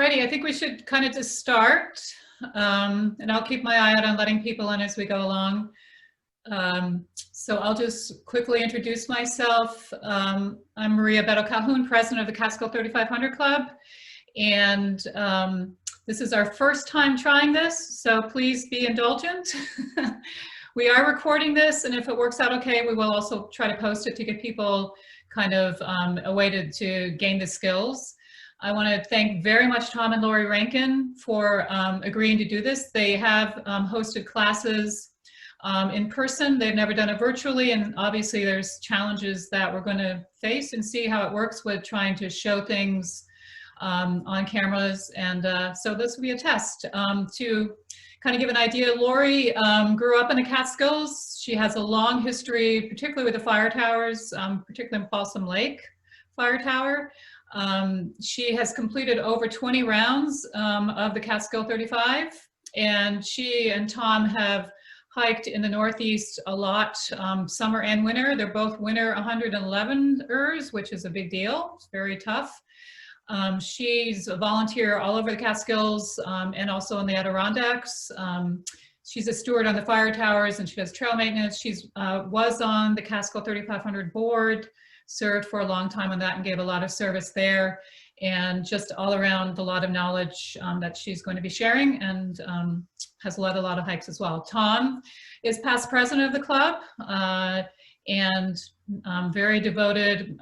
Alrighty, I think we should kind of just start, and I'll keep my eye out on letting people in as we go along. So I'll just quickly introduce myself. I'm Maria Beto Calhoun, president of the Catskill 3500 Club, and this is our first time trying this, so please be indulgent. We are recording this, and if it works out okay, we will also try to post it to give people kind of a way to gain the skills. I want to thank very much Tom and Laurie Rankin for agreeing to do this. They have hosted classes in person. They've never done it virtually, and obviously there's challenges that we're going to face and see how it works with trying to show things on cameras. And so this will be a test. To kind of give an idea, Laurie grew up in the Catskills. She has a long history, particularly with the fire towers, particularly in Balsam Lake Fire Tower. She has completed over 20 rounds of the Catskill 35, and she and Tom have hiked in the Northeast a lot, summer and winter. They're both winter 111ers, which is a big deal. It's very tough. She's a volunteer all over the Catskills and also in the Adirondacks. She's a steward on the fire towers, and she does trail maintenance. She's was on the Catskill 3500 board, served for a long time on that and gave a lot of service there, and just all around a lot of knowledge that she's going to be sharing, and has led a lot of hikes as well. Tom is past president of the club and very devoted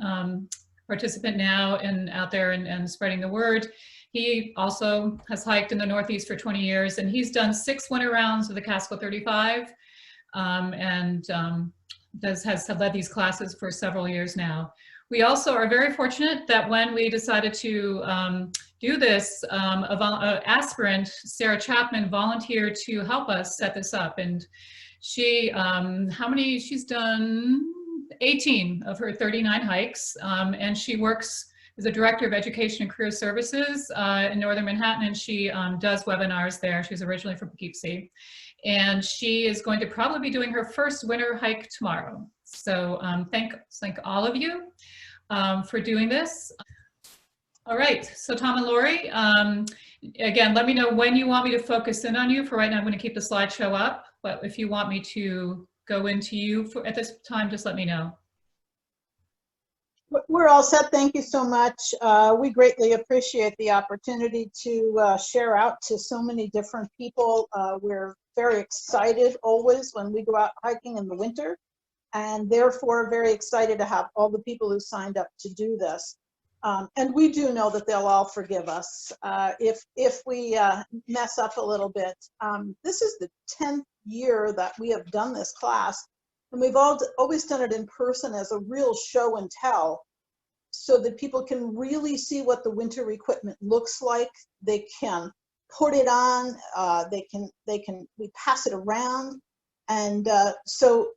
participant now and out there and spreading the word. He also has hiked in the Northeast for 20 years, and he's done 6 winter rounds of the Catskill 35 has led these classes for several years now. We also are very fortunate that when we decided to do this, an aspirant, Sarah Chapman, volunteered to help us set this up. And she, she's done 18 of her 39 hikes, and she works as a director of education and career services in Northern Manhattan, and she does webinars there. She's originally from Poughkeepsie. And she is going to probably be doing her first winter hike tomorrow. So thank all of you for doing this. All right, so Tom and Laurie, again, let me know when you want me to focus in on you. For right now, I'm going to keep the slideshow up, but if you want me to go into you at this time, just let me know. We're all set. Thank you so much. We greatly appreciate the opportunity to share out to so many different people. We're very excited always when we go out hiking in the winter, and therefore very excited to have all the people who signed up to do this. And we do know that they'll all forgive us if we mess up a little bit. This is the 10th year that we have done this class, and we've always done it in person as a real show and tell, so that people can really see what the winter equipment looks like. They can put it on, we pass it around. And so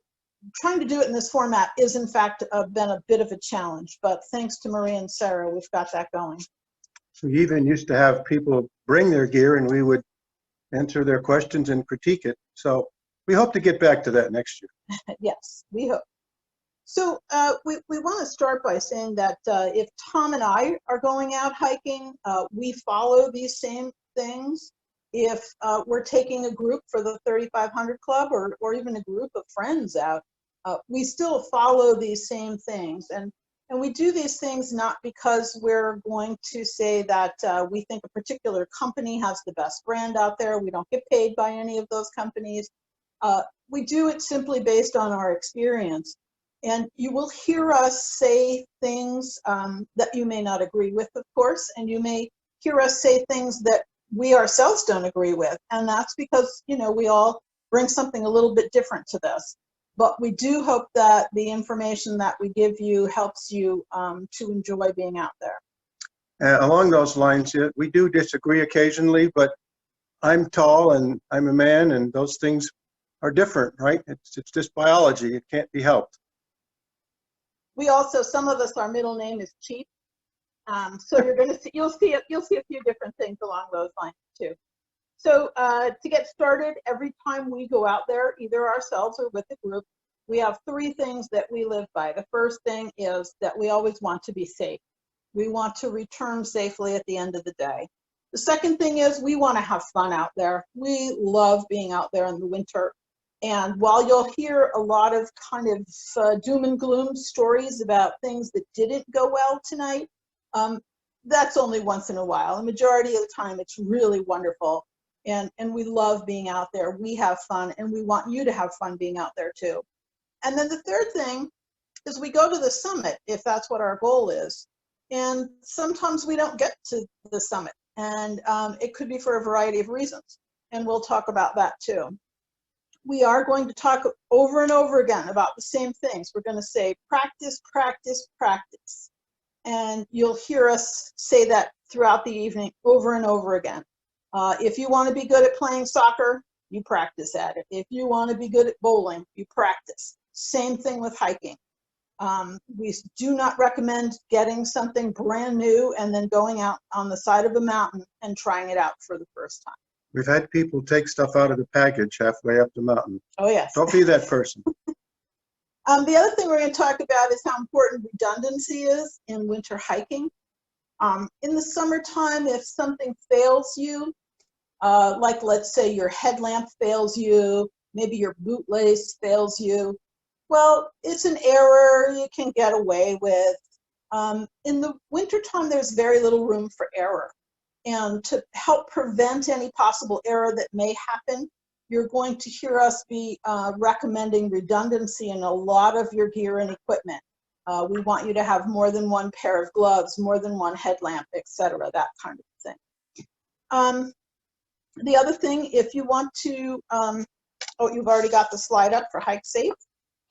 trying to do it in this format is in fact been a bit of a challenge, but thanks to Maria and Sarah, we've got that going. We even used to have people bring their gear and we would answer their questions and critique it. So we hope to get back to that next year. Yes, we hope. So we want to start by saying that if Tom and I are going out hiking, we follow these same things. If we're taking a group for the 3500 Club or even a group of friends out, we still follow these same things. And we do these things not because we're going to say that we think a particular company has the best brand out there. We don't get paid by any of those companies. We do it simply based on our experience. And you will hear us say things that you may not agree with, of course, and you may hear us say things that we ourselves don't agree with. And that's because, you know, we all bring something a little bit different to this. But we do hope that the information that we give you helps you to enjoy being out there. Along those lines, we do disagree occasionally, but I'm tall and I'm a man, and those things are different, right? It's just biology. It can't be helped. We also, some of us, our middle name is Cheap. So you'll see a few different things along those lines too. So to get started, every time we go out there, either ourselves or with a group, we have 3 things that we live by. The first thing is that we always want to be safe. We want to return safely at the end of the day. The second thing is we want to have fun out there. We love being out there in the winter. And while you'll hear a lot of kind of doom and gloom stories about things that didn't go well tonight, that's only once in a while. The majority of the time, it's really wonderful. And we love being out there. We have fun, and we want you to have fun being out there too. And then the third thing is we go to the summit, if that's what our goal is. And sometimes we don't get to the summit. And it could be for a variety of reasons. And we'll talk about that too. We are going to talk over and over again about the same things. We're going to say practice, practice, practice. And you'll hear us say that throughout the evening over and over again. If you want to be good at playing soccer, you practice at it. If you want to be good at bowling, you practice. Same thing with hiking. We do not recommend getting something brand new and then going out on the side of a mountain and trying it out for the first time. We've had people take stuff out of the package halfway up the mountain. Oh, yes. Don't be that person. The other thing we're going to talk about is how important redundancy is in winter hiking. In the summertime, if something fails you, like let's say your headlamp fails you, maybe your boot lace fails you, well, it's an error you can get away with. In the wintertime, there's very little room for error. And to help prevent any possible error that may happen, you're going to hear us be recommending redundancy in a lot of your gear and equipment. We want you to have more than one pair of gloves, more than one headlamp, etc., that kind of thing. The other thing, if you want to, oh, you've already got the slide up for Hike Safe.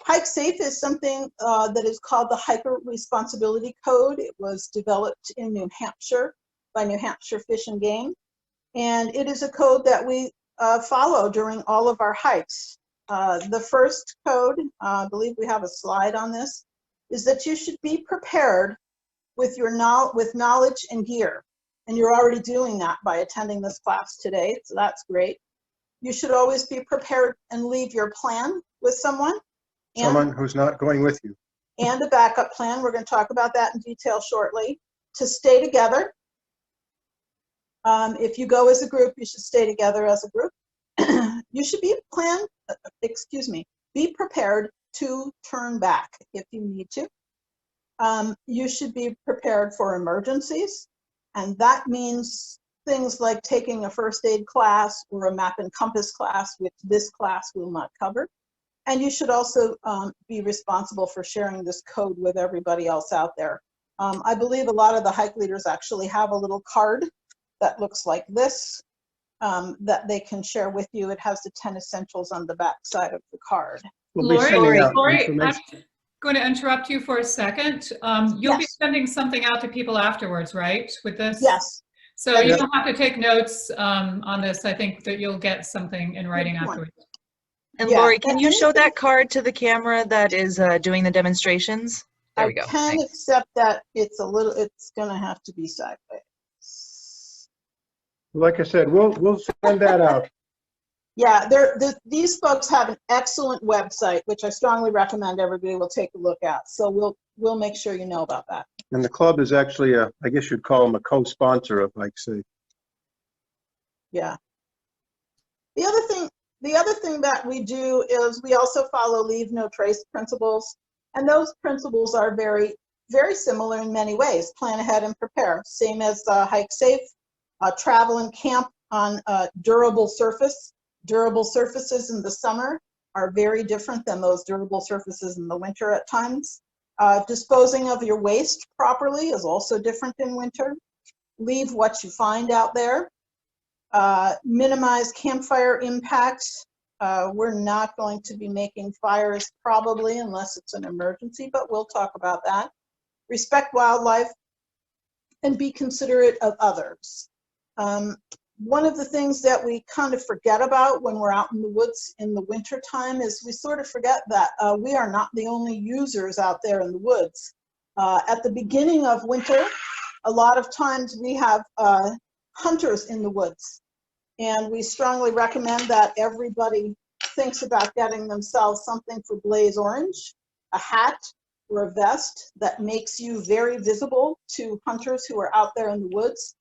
Hike Safe is something that is called the Hiker Responsibility Code. It was developed in New Hampshire by New Hampshire Fish and Game. And it is a code that we follow during all of our hikes. The first code, I believe we have a slide on this, is that you should be prepared with knowledge and gear. And you're already doing that by attending this class today, so that's great. You should always be prepared and leave your plan with someone. Someone who's not going with you. And a backup plan. We're going to talk about that in detail shortly. To stay together. If you go as a group, you should stay together as a group. You should be prepared to turn back if you need to. You should be prepared for emergencies. And that means things like taking a first aid class or a map and compass class, which this class will not cover. And you should also be responsible for sharing this code with everybody else out there. I believe a lot of the hike leaders actually have a little card that looks like this that they can share with you. It has the 10 essentials on the back side of the card. We'll be sending out Laurie, information. I'm going to interrupt you for a second. You'll be sending something out to people afterwards, right, with this? Yes. So you don't have to take notes on this. I think that you'll get something in writing afterwards. And Laurie, can you show that card to the camera that is doing the demonstrations? There we go. I can, Thanks. except that it's going to have to be sideways. Like I said, we'll send that out. Yeah, these folks have an excellent website, which I strongly recommend everybody will take a look at. So we'll make sure you know about that. And the club is actually I guess you'd call them a co-sponsor of Hike Safe. Yeah. The other thing that we do is we also follow leave no trace principles. And those principles are very, very similar in many ways. Plan ahead and prepare. Same as Hike Safe, travel and camp on durable surface. Durable surfaces in the summer are very different than those durable surfaces in the winter at times. Disposing of your waste properly is also different in winter. Leave what you find out there. Minimize campfire impacts. We're not going to be making fires probably unless it's an emergency, but we'll talk about that. Respect wildlife and be considerate of others. One of the things that we kind of forget about when we're out in the woods in the winter time is we sort of forget that we are not the only users out there in the woods. At the beginning of winter, a lot of times we have hunters in the woods. And we strongly recommend that everybody thinks about getting themselves something for blaze orange, a hat or a vest that makes you very visible to hunters who are out there in the woods.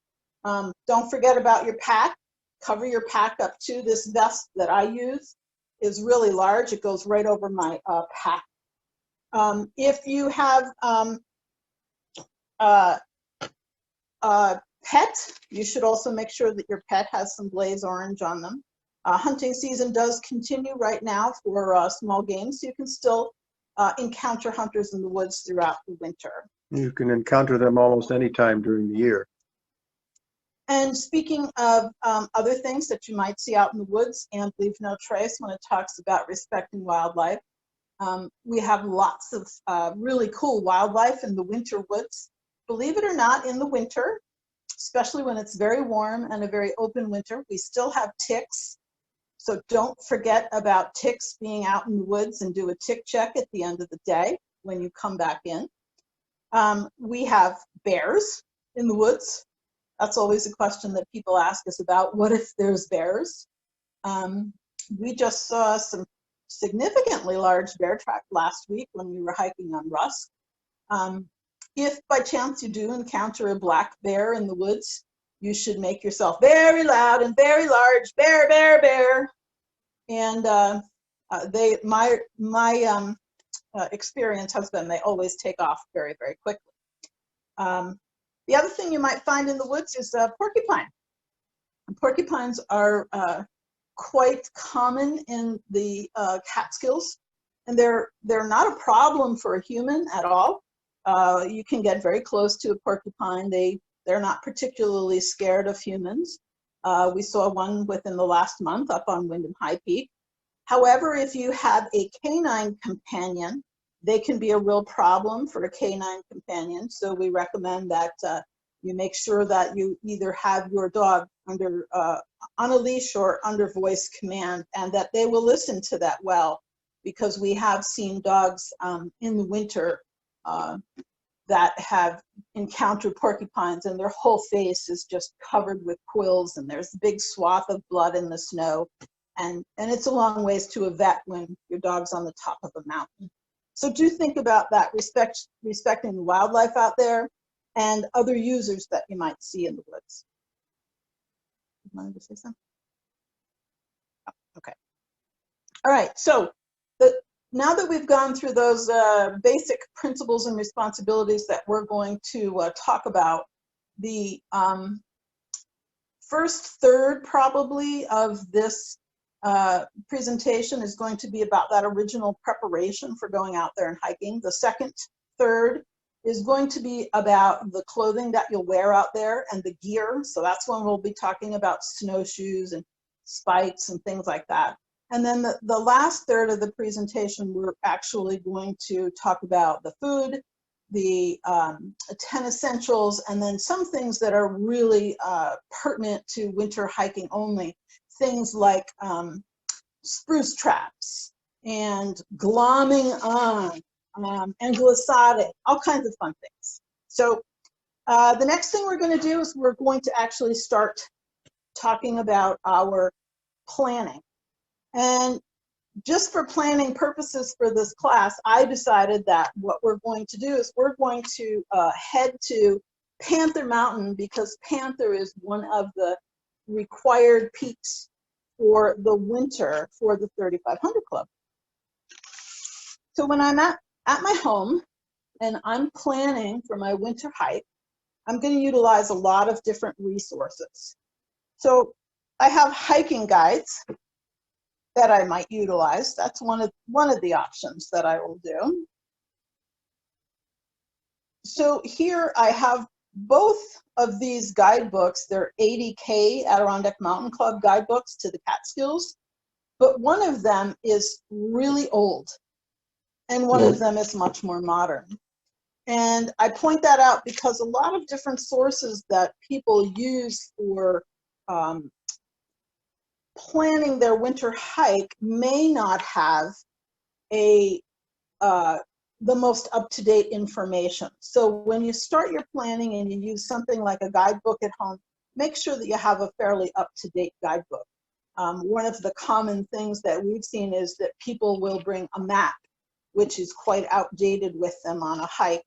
Don't forget about your pack. Cover your pack up too. This vest that I use is really large. It goes right over my pack. If you have pet, you should also make sure that your pet has some blaze orange on them. Hunting season does continue right now for small game, so you can still encounter hunters in the woods throughout the winter. You can encounter them almost any time during the year. And speaking of other things that you might see out in the woods, and leave no trace when it talks about respecting wildlife, we have lots of really cool wildlife in the winter woods. Believe it or not, in the winter, especially when it's very warm and a very open winter, we still have ticks. So don't forget about ticks being out in the woods, and do a tick check at the end of the day when you come back in. We have bears in the woods. That's always a question that people ask us about. What if there's bears? We just saw some significantly large bear track last week when we were hiking on Rusk. If by chance you do encounter a black bear in the woods, you should make yourself very loud and very large, bear, bear, bear. And my experience has been they always take off very, very quickly. The other thing you might find in the woods is porcupine. And porcupines are quite common in the Catskills, and they're not a problem for a human at all. You can get very close to a porcupine. They're not particularly scared of humans. We saw one within the last month up on Windham High Peak. However, if you have a canine companion, they can be a real problem for a canine companion. So we recommend that you make sure that you either have your dog under on a leash or under voice command, and that they will listen to that well, because we have seen dogs in the winter that have encountered porcupines, and their whole face is just covered with quills, and there's a big swath of blood in the snow, and it's a long ways to a vet when your dog's on the top of a mountain. So do think about that, respecting the wildlife out there and other users that you might see in the woods. You wanted to say something? Oh, okay. All right, so now that we've gone through those basic principles and responsibilities that we're going to talk about, the first third probably of this presentation is going to be about that original preparation for going out there and hiking. The second third is going to be about the clothing that you'll wear out there and the gear. So that's when we'll be talking about snowshoes and spikes and things like that. And then the last third of the presentation, we're actually going to talk about the food, the 10 essentials, and then some things that are really pertinent to winter hiking only. Things like spruce traps and glomming on and glissade, all kinds of fun things. So the next thing we're going to do is we're going to actually start talking about our planning. And just for planning purposes for this class, I decided that what we're going to do is we're going to head to Panther Mountain, because Panther is one of the required peaks for the winter for the 3500 Club. So when I'm at my home and I'm planning for my winter hike, I'm going to utilize a lot of different resources. So I have hiking guides that I might utilize. That's one of the options that I will do. So here I have both of these guidebooks. They're 80K Adirondack Mountain Club guidebooks to the Catskills, but one of them is really old and one of them is much more modern. And I point that out because a lot of different sources that people use for planning their winter hike may not have the most up-to-date information. So when you start your planning and you use something like a guidebook at home, make sure that you have a fairly up-to-date guidebook. One of the common things that we've seen is that people will bring a map, which is quite outdated with them on a hike.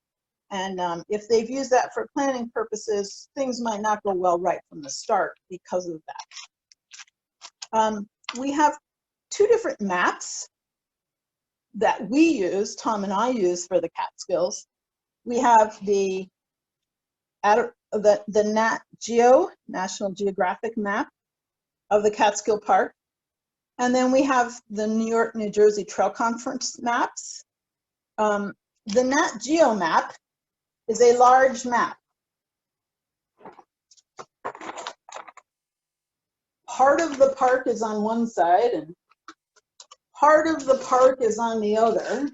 And if they've used that for planning purposes, things might not go well right from the start because of that. We have two different maps that we use, Tom and I use for the Catskills. We have the Nat Geo, National Geographic map of the Catskill Park. And then we have the New York, New Jersey Trail Conference maps. The Nat Geo map is a large map. Part of the park is on one side and part of the park is on the other.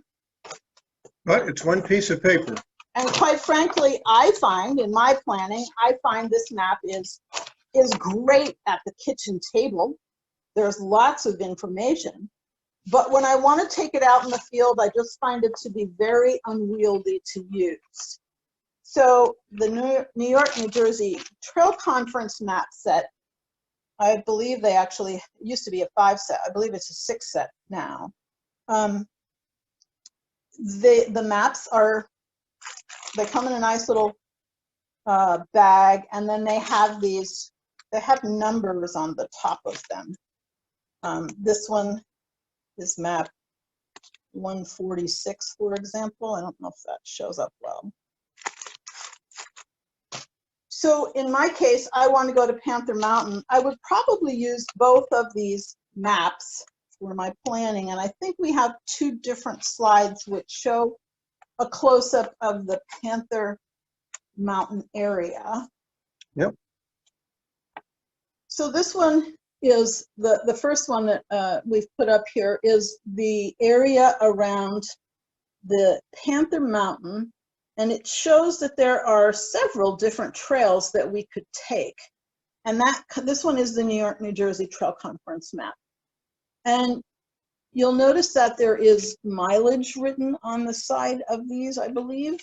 But it's one piece of paper. And quite frankly, I find in my planning, I find this map is great at the kitchen table. There's lots of information. But when I want to take it out in the field, I just find it to be very unwieldy to use. So the New York, New Jersey Trail Conference map set, I believe they actually, it used to be a 5 set. I believe it's a 6 set now. The maps are, they come in a nice little bag, and then they have these, they have numbers on the top of them. This one is map 146, for example. I don't know if that shows up well. So in my case, I want to go to Panther Mountain. I would probably use both of these maps for my planning. And I think we have two different slides which show a close-up of the Panther Mountain area. Yep. So this one is the first one that we've put up here is the area around the Panther Mountain. And it shows that there are several different trails that we could take. And this one is the New York, New Jersey Trail Conference map. And you'll notice that there is mileage written on the side of these, I believe.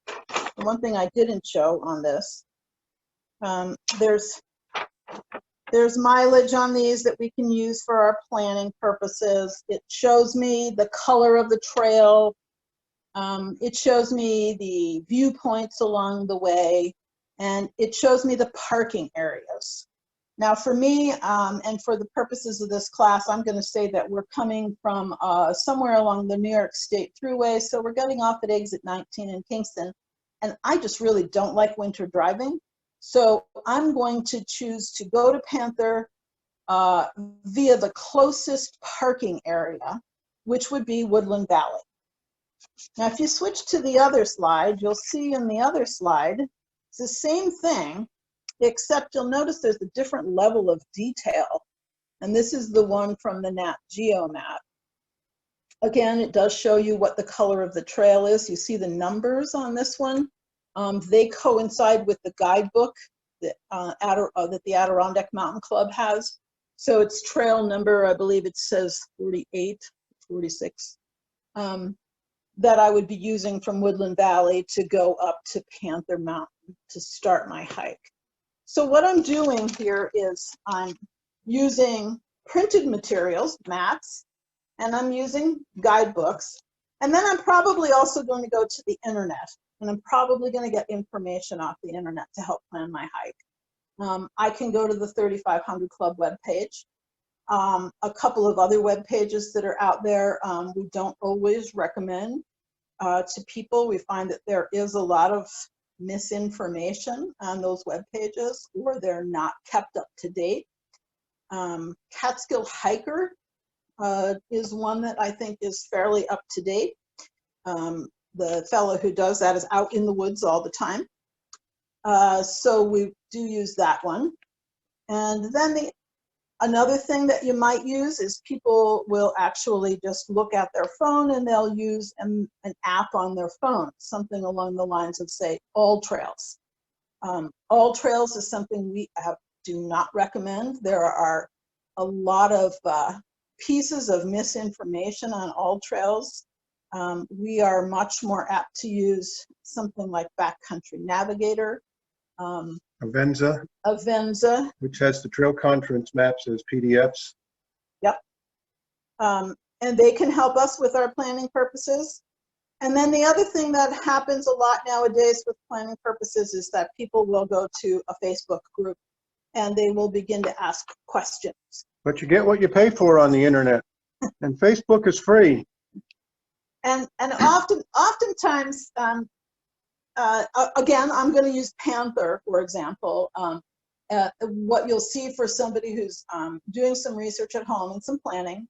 The one thing I didn't show on this, there's mileage on these that we can use for our planning purposes. It shows me the color of the trail. It shows me the viewpoints along the way, and it shows me the parking areas. Now for me, and for the purposes of this class, I'm going to say that we're coming from somewhere along the New York State Thruway, so we're getting off at exit 19 in Kingston, and I just really don't like winter driving. So I'm going to choose to go to Panther via the closest parking area, which would be Woodland Valley. Now, if you switch to the other slide, you'll see in the other slide, it's the same thing, except you'll notice there's a different level of detail. And this is the one from the Nat Geo map. Again, it does show you what the color of the trail is. You see the numbers on this one. They coincide with the guidebook that the Adirondack Mountain Club has. So it's trail number, I believe it says 48, 46. That I would be using from Woodland Valley to go up to Panther Mountain to start my hike. So what I'm doing here is I'm using printed materials, maps, and I'm using guidebooks. And then I'm probably also going to go to the internet, and I'm probably going to get information off the internet to help plan my hike. I can go to the 3500 Club webpage. A couple of other web pages that are out there we don't always recommend to people. We find that there is a lot of misinformation on those web pages, or they're not kept up to date. Catskill Hiker is one that I think is fairly up to date. The fellow who does that is out in the woods all the time. So we do use that one. And then another thing that you might use is people will actually just look at their phone and they'll use an app on their phone, something along the lines of, say, All Trails. All Trails is something we do not recommend. There are a lot of pieces of misinformation on All Trails. We are much more apt to use something like Backcountry Navigator. Avenza, which has the trail conference maps as PDFs. Yep. And they can help us with our planning purposes. And then the other thing that happens a lot nowadays with planning purposes is that people will go to a Facebook group and they will begin to ask questions. But you get what you pay for on the internet, and Facebook is free. And oftentimes, again, I'm going to use Panther, for example. What you'll see for somebody who's doing some research at home and some planning,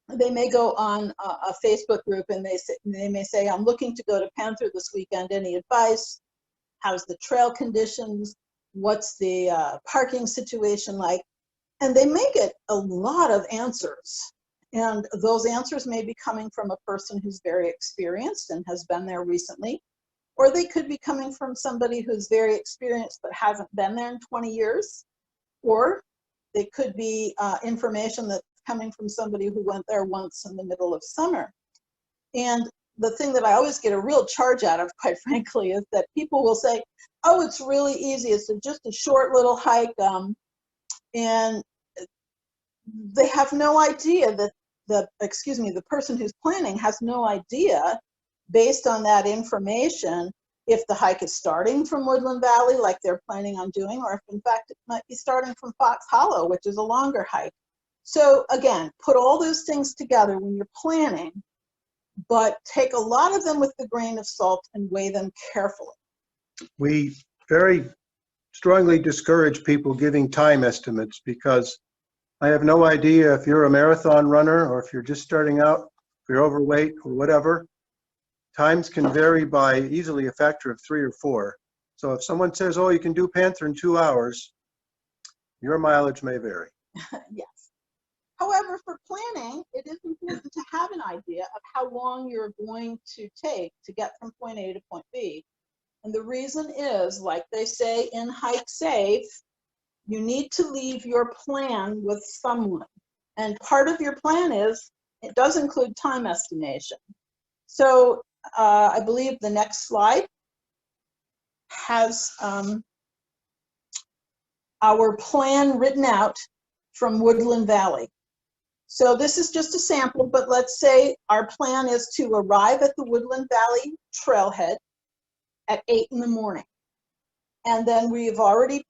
they may go on a Facebook group and they may say, I'm looking to go to Panther this weekend. Any advice? How's the trail conditions? What's the parking situation like? And they may get a lot of answers. And those answers may be coming from a person who's very experienced and has been there recently, or they could be coming from somebody who's very experienced but hasn't been there in 20 years, or they could be information that's coming from somebody who went there once in the middle of summer. And the thing that I always get a real charge out of, quite frankly, is that people will say, oh, it's really easy, it's just a short little hike, and they have no idea that the person who's planning has no idea, based on that information, if the hike is starting from Woodland Valley like they're planning on doing, or if in fact it might be starting from Fox Hollow, which is a longer hike. So again, put all those things together when you're planning, but take a lot of them with a grain of salt and weigh them carefully. We very strongly discourage people giving time estimates, because I have no idea if you're a marathon runner or if you're just starting out, if you're overweight or whatever. Times can vary by easily a factor of 3 or 4. So if someone says, oh, you can do Panther in 2 hours, your mileage may vary. Yes. However, for planning, it is important to have an idea of how long you're going to take to get from point A to point B. And the reason is, like they say in Hike Safe, you need to leave your plan with someone. And part of your plan it does include time estimation. So I believe the next slide has our plan written out from Woodland Valley. So this is just a sample, but let's say our plan is to arrive at the Woodland Valley trailhead at 8 in the morning. And then we've already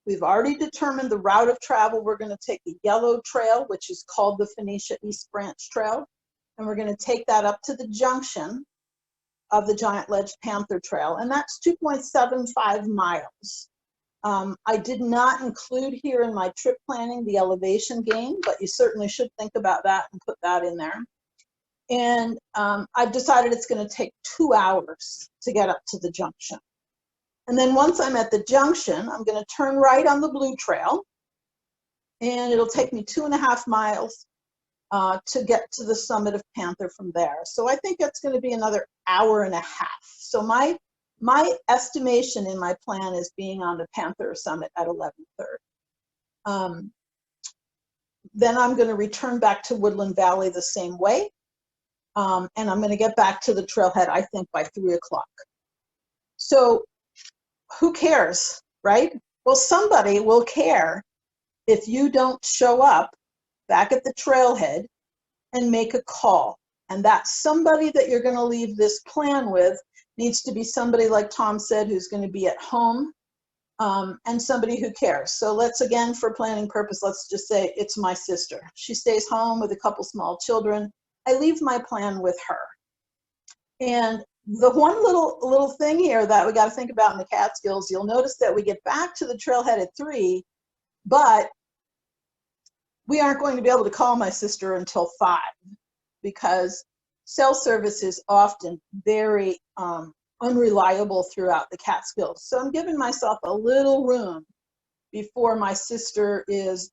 determined the route of travel. We're going to take the yellow trail, which is called the Phoenicia East Branch Trail, and we're going to take that up to the junction of the Giant Ledge Panther Trail, and that's 2.75 miles. I did not include here in my trip planning the elevation gain, but you certainly should think about that and put that in there. And I've decided it's going to take 2 hours to get up to the junction. And then once I'm at the junction, I'm going to turn right on the blue trail, and it'll take me 2.5 miles to get to the summit of Panther from there. So I think that's going to be another 1.5 hours. So my estimation in my plan is being on the Panther summit at 11:30. Then I'm going to return back to Woodland Valley the same way, and I'm going to get back to the trailhead, I think, by 3 o'clock. So who cares, right? Well, somebody will care if you don't show up back at the trailhead and make a call. And that somebody that you're going to leave this plan with needs to be somebody, like Tom said, who's going to be at home, and somebody who cares. So let's, again, for planning purpose, let's just say it's my sister. She stays home with a couple small children. I leave my plan with her. And the one little thing here that we got to think about in the Catskills, you'll notice that we get back to the trailhead at 3, but we aren't going to be able to call my sister until 5, because cell service is often very unreliable throughout the Catskills. So I'm giving myself a little room before my sister is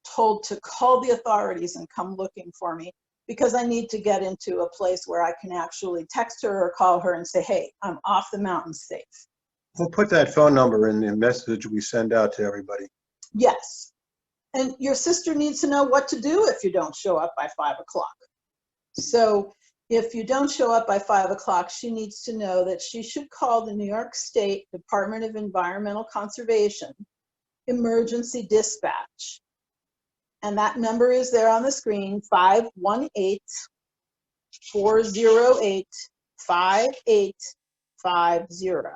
told to call the authorities and come looking for me, because I need to get into a place where I can actually text her or call her and say, hey, I'm off the mountain safe. We'll put that phone number in the message we send out to everybody. Yes. And your sister needs to know what to do if you don't show up by 5 o'clock. So if you don't show up by 5 o'clock, she needs to know that she should call the New York State Department of Environmental Conservation Emergency Dispatch. And that number is there on the screen, 518-408-8255. 5850.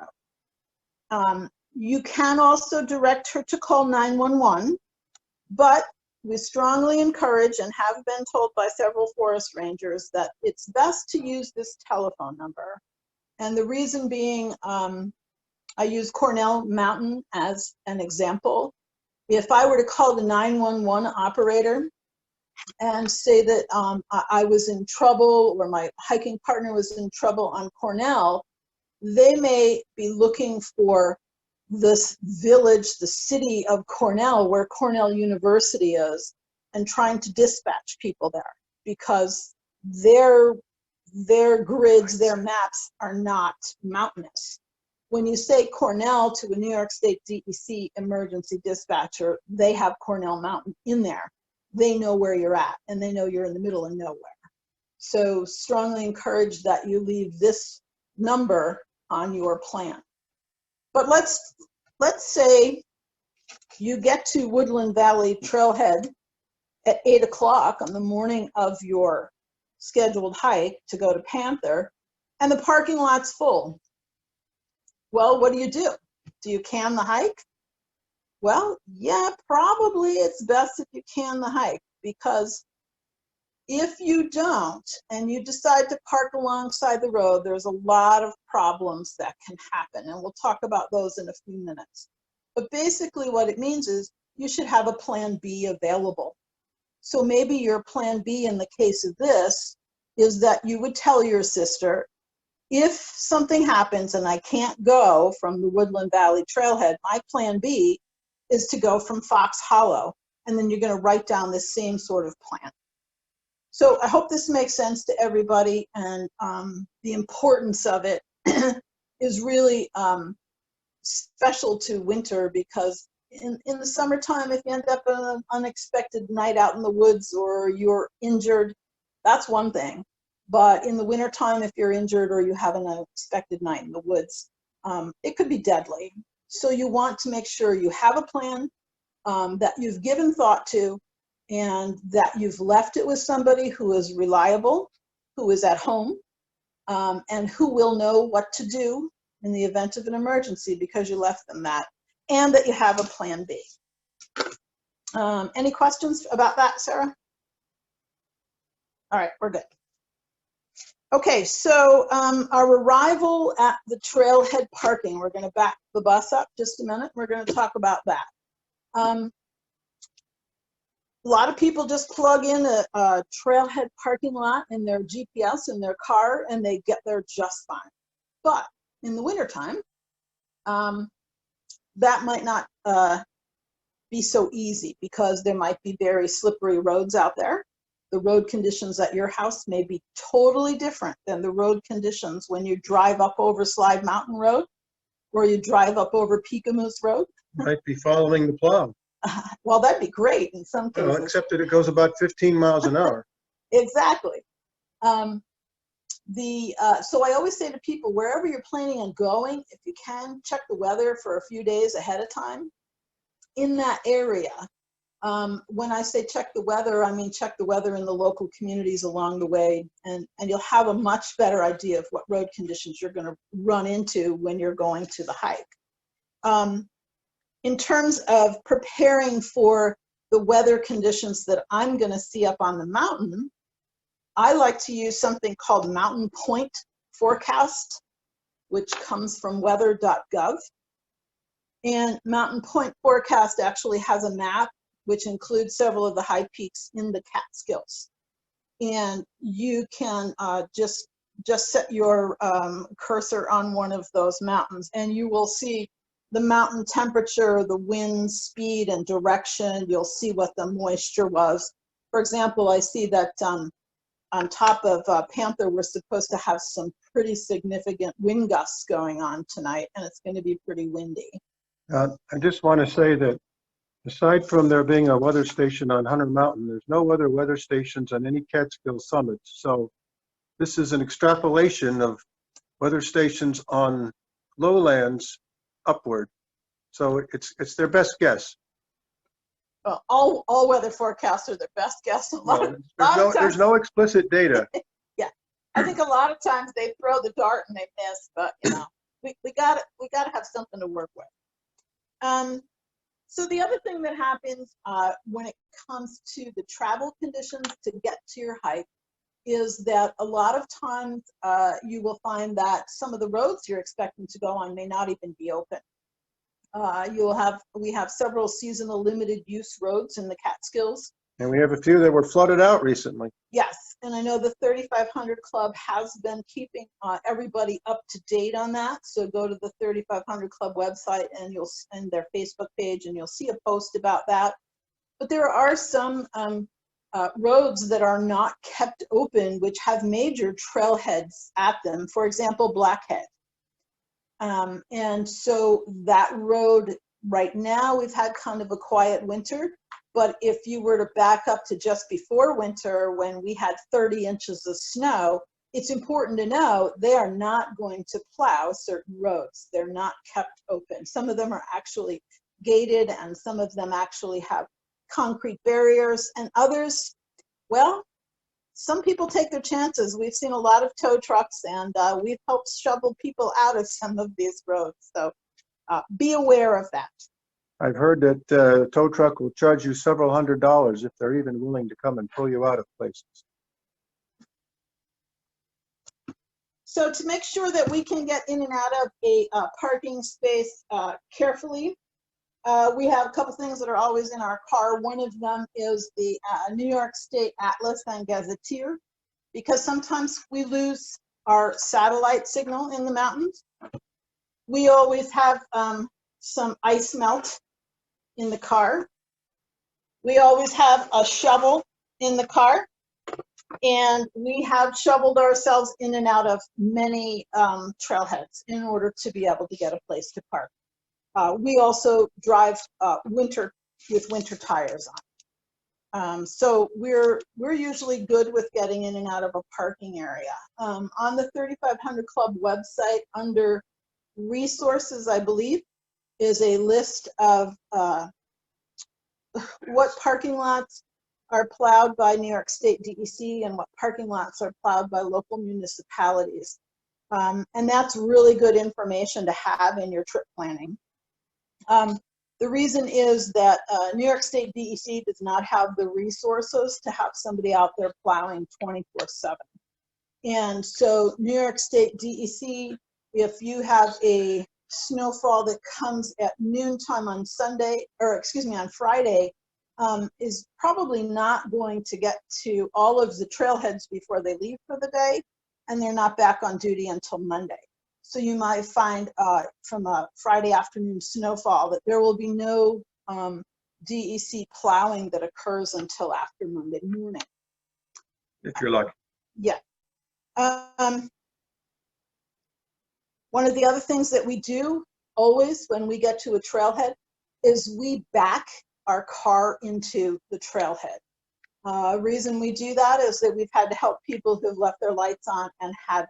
You can also direct her to call 911, but we strongly encourage and have been told by several forest rangers that it's best to use this telephone number. And the reason being, I use Cornell Mountain as an example. If I were to call the 911 operator and say that I was in trouble or my hiking partner was in trouble on Cornell, they may be looking for this village, the city of Cornell, where Cornell University is, and trying to dispatch people there because their grids, their maps are not mountainous. When you say Cornell to a New York State DEC emergency dispatcher, they have Cornell Mountain in there. They know where you're at, and they know you're in the middle of nowhere. So strongly encourage that you leave this number on your plan. But let's say you get to Woodland Valley Trailhead at 8 o'clock on the morning of your scheduled hike to go to Panther, and the parking lot's full. Well, what do? Do you can the hike? Well, yeah, probably it's best if you can the hike, because if you don't and you decide to park alongside the road, there's a lot of problems that can happen, and we'll talk about those in a few minutes. But basically what it means is you should have a plan B available. So maybe your plan B in the case of this is that you would tell your sister, if something happens and I can't go from the Woodland Valley Trailhead, my plan B is to go from Fox Hollow, and then you're going to write down the same sort of plan. So I hope this makes sense to everybody, and the importance of it is really special to winter, because in the summertime, if you end up on an unexpected night out in the woods or you're injured, that's one thing. But in the wintertime, if you're injured or you have an unexpected night in the woods, it could be deadly. So you want to make sure you have a plan that you've given thought to, and that you've left it with somebody who is reliable, who is at home, and who will know what to do in the event of an emergency because you left them that, and that you have a plan B. Any questions about that, Sarah? All right, we're good. Okay, so our arrival at the trailhead parking, we're going to back the bus up just a minute. We're going to talk about that. A lot of people just plug in a trailhead parking lot in their GPS in their car and they get there just fine. But in the wintertime, that might not be so easy, because there might be very slippery roads out there. The road conditions at your house may be totally different than the road conditions when you drive up over Slide Mountain Road or you drive up over Peekamoose Road. Might be following the plow. Well, that'd be great in some cases. Well, except that it goes about 15 miles an hour. Exactly. So I always say to people, wherever you're planning on going, if you can, check the weather for a few days ahead of time in that area. When I say check the weather, I mean check the weather in the local communities along the way, and you'll have a much better idea of what road conditions you're going to run into when you're going to the hike. In terms of preparing for the weather conditions that I'm going to see up on the mountain, I like to use something called Mountain Point Forecast, which comes from weather.gov. And Mountain Point Forecast actually has a map which includes several of the high peaks in the Catskills. And you can just set your cursor on one of those mountains, and you will see the mountain temperature, the wind speed and direction. You'll see what the moisture was. For example, I see that on top of Panther, we're supposed to have some pretty significant wind gusts going on tonight, and it's going to be pretty windy. I just want to say that aside from there being a weather station on Hunter Mountain, there's no other weather stations on any Catskill summits. So this is an extrapolation of weather stations on lowlands upward. So it's their best guess. Well, all weather forecasts are their best guess. There's no explicit data. Yeah. I think a lot of times they throw the dart and they miss, but you know, we gotta have something to work with. So the other thing that happens when it comes to the travel conditions to get to your hike is that a lot of times you will find that some of the roads you're expecting to go on may not even be open. We have several seasonal limited use roads in the Catskills. And we have a few that were flooded out recently. Yes, and I know the 3500 Club has been keeping everybody up to date on that. So go to the 3500 Club website and their Facebook page, and you'll see a post about that. But there are some roads that are not kept open, which have major trailheads at them. For example, Blackhead. And so that road right now, we've had kind of a quiet winter. But if you were to back up to just before winter, when we had 30 inches of snow, it's important to know they are not going to plow certain roads. They're not kept open. Some of them are actually gated, and some of them actually have concrete barriers, and others, well, some people take their chances. We've seen a lot of tow trucks, and we've helped shovel people out of some of these roads. So be aware of that. I've heard that a tow truck will charge you several $100s if they're even willing to come and pull you out of places. So to make sure that we can get in and out of a parking space carefully, we have a couple things that are always in our car. One of them is the New York State Atlas and Gazetteer, because sometimes we lose our satellite signal in the mountains. We always have some ice melt in the car. We always have a shovel in the car, and we have shoveled ourselves in and out of many trailheads in order to be able to get a place to park. We also drive with winter tires on. So we're usually good with getting in and out of a parking area. On the 3500 Club website, under resources, I believe, is a list of what parking lots are plowed by New York State DEC and what parking lots are plowed by local municipalities. And that's really good information to have in your trip planning. The reason is that New York State DEC does not have the resources to have somebody out there plowing 24/7. And so New York State DEC, if you have a snowfall that comes at noontime on on Friday, is probably not going to get to all of the trailheads before they leave for the day, and they're not back on duty until Monday. So you might find from a Friday afternoon snowfall that there will be no DEC plowing that occurs until after Monday morning. If you're lucky. Yeah. One of the other things that we do always when we get to a trailhead is we back our car into the trailhead. Reason we do that is that we've had to help people who've left their lights on and had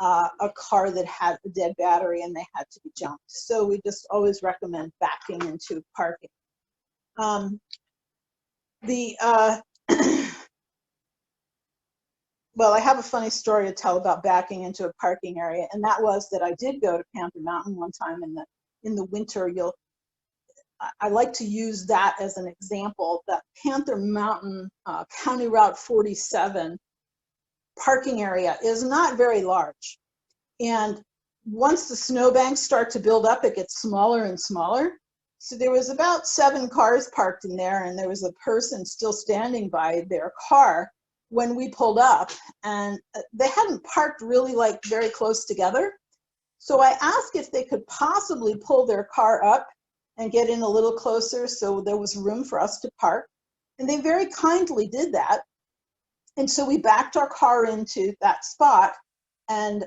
a car that had a dead battery and they had to be jumped. So we just always recommend backing into parking. Well, I have a funny story to tell about backing into a parking area, and that was that I did go to Panther Mountain one time in the winter. I like to use that as an example. That Panther Mountain County Route 47 parking area is not very large, and once the snowbanks start to build up, it gets smaller and smaller. So there was about 7 cars parked in there, and there was a person still standing by their car when we pulled up, and they hadn't parked really like very close together. So I asked if they could possibly pull their car up and get in a little closer so there was room for us to park. And they very kindly did that. And so we backed our car into that spot, and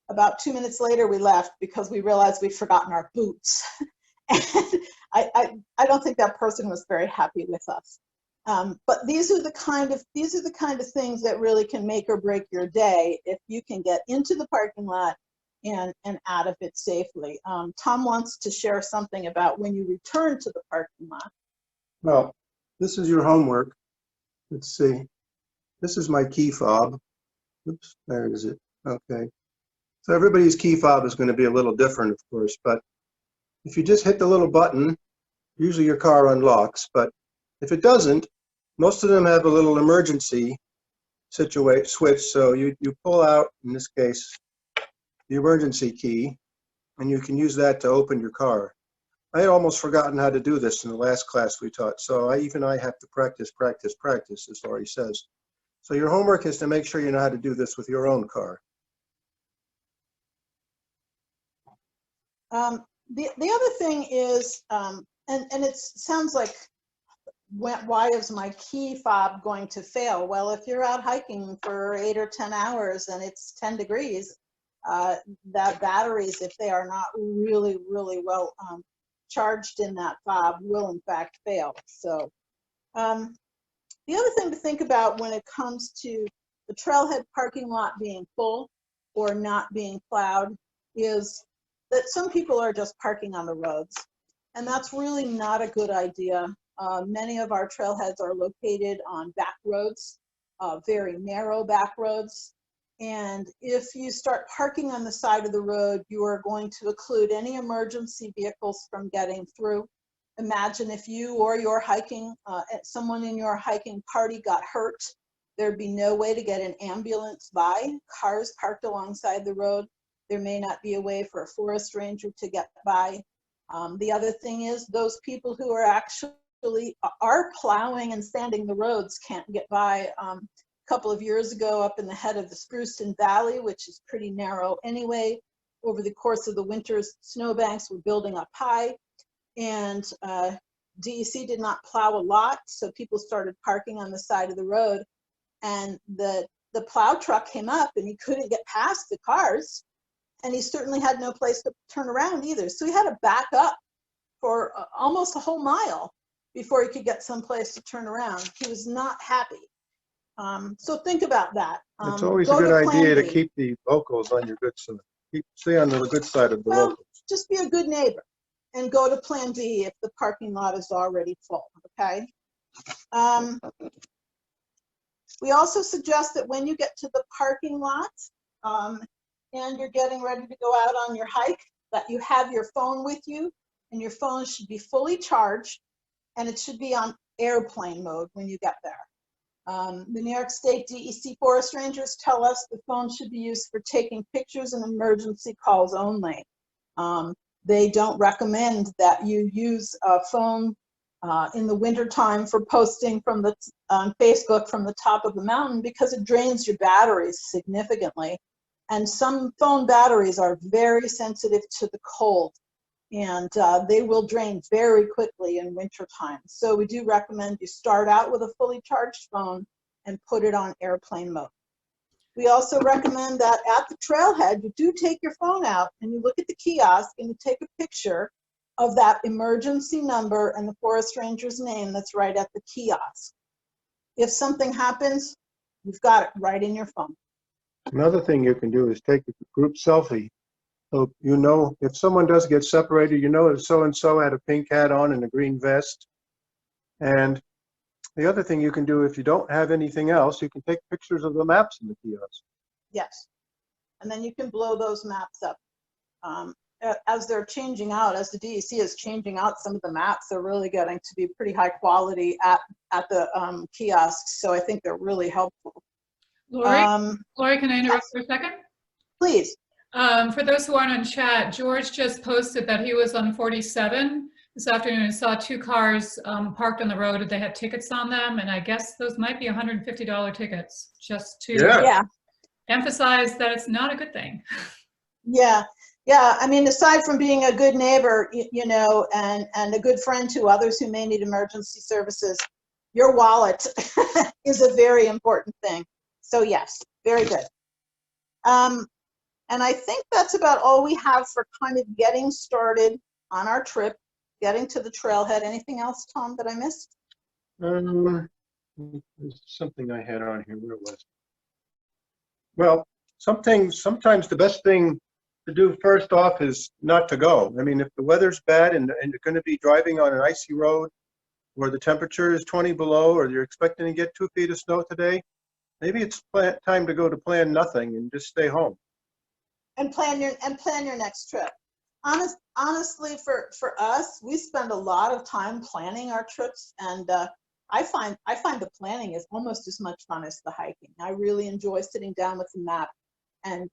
about 2 minutes later we left because we realized we'd forgotten our boots. And I don't think that person was very happy with us. But these are the kind of things that really can make or break your day if you can get into the parking lot and out of it safely. Tom wants to share something about when you return to the parking lot. Well, this is your homework. Let's see. This is my key fob. Oops, there is it. Okay. So everybody's key fob is going to be a little different, of course, but if you just hit the little button, usually your car unlocks, but if it doesn't, most of them have a little emergency switch. So you pull out, in this case, the emergency key, and you can use that to open your car. I had almost forgotten how to do this in the last class we taught, so I have to practice, as Laurie says. So your homework is to make sure you know how to do this with your own car. The other thing is, and it sounds like, why is my key fob going to fail? Well, if you're out hiking for 8 or 10 hours and it's 10 degrees, that batteries, if they are not really, really well charged in that fob, will in fact fail. So the other thing to think about when it comes to the trailhead parking lot being full or not being plowed is that some people are just parking on the roads, and that's really not a good idea. Many of our trailheads are located on back roads, very narrow back roads. And if you start parking on the side of the road, you are going to occlude any emergency vehicles from getting through. Imagine if you or your hiking, someone in your hiking party got hurt, there'd be no way to get an ambulance by. Cars parked alongside the road. There may not be a way for a forest ranger to get by. The other thing is those people who are actually plowing and sanding the roads can't get by. A couple of years ago, up in the head of the Spruceton Valley, which is pretty narrow anyway, over the course of the winters, snowbanks were building up high, and DEC did not plow a lot, so people started parking on the side of the road, and the plow truck came up and he couldn't get past the cars, and he certainly had no place to turn around either. So he had to back up for almost a whole mile before he could get someplace to turn around. He was not happy. So think about that. It's always a good idea to keep the locals on your good side. Stay on the good side of the locals. Just be a good neighbor and go to plan B if the parking lot is already full, okay? We also suggest that when you get to the parking lot and you're getting ready to go out on your hike, that you have your phone with you, and your phone should be fully charged, and it should be on airplane mode when you get there. The New York State DEC forest rangers tell us the phone should be used for taking pictures and emergency calls only. They don't recommend that you use a phone in the wintertime for posting from on Facebook from the top of the mountain, because it drains your batteries significantly. And some phone batteries are very sensitive to the cold, and they will drain very quickly in wintertime. So we do recommend you start out with a fully charged phone and put it on airplane mode. We also recommend that at the trailhead, you do take your phone out and you look at the kiosk and you take a picture of that emergency number and the forest ranger's name that's right at the kiosk. If something happens, you've got it right in your phone. Another thing you can do is take a group selfie. So you know, if someone does get separated, you know that so-and-so had a pink hat on and a green vest. And the other thing you can do, if you don't have anything else, you can take pictures of the maps in the kiosk. Yes, and then you can blow those maps up. As they're changing out, as the DEC is changing out some of the maps, they're really getting to be pretty high quality at the kiosks. So I think they're really helpful. Laurie, can I interrupt for a second? Please. For those who aren't on chat, George just posted that he was on 47 this afternoon and saw 2 cars parked on the road. They had tickets on them, and I guess those might be $150 tickets, just to emphasize that it's not a good thing. Yeah. I mean, aside from being a good neighbor, you know, and a good friend to others who may need emergency services, your wallet is a very important thing. So yes, very good. And I think that's about all we have for kind of getting started on our trip, getting to the trailhead. Anything else, Tom, that I missed? There's something I had on here. Where was it? Well, sometimes the best thing to do first off is not to go. I mean, if the weather's bad and you're going to be driving on an icy road where the temperature is 20 below, or you're expecting to get 2 feet of snow today, Maybe it's time to go to plan nothing and just stay home. And plan your next trip. Honestly, for us, we spend a lot of time planning our trips, and I find the planning is almost as much fun as the hiking. I really enjoy sitting down with the map and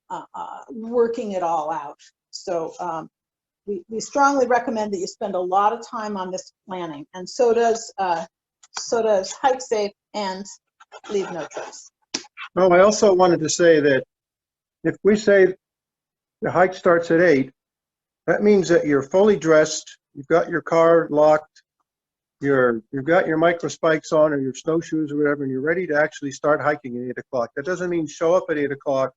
working it all out. So we strongly recommend that you spend a lot of time on this planning, and so does Hike Safe and Leave No Trace. Oh, I also wanted to say that if we say the hike starts at 8, that means that you're fully dressed, you've got your car locked, you've got your micro spikes on or your snowshoes or whatever, and you're ready to actually start hiking at 8 o'clock. That doesn't mean show up at 8 o'clock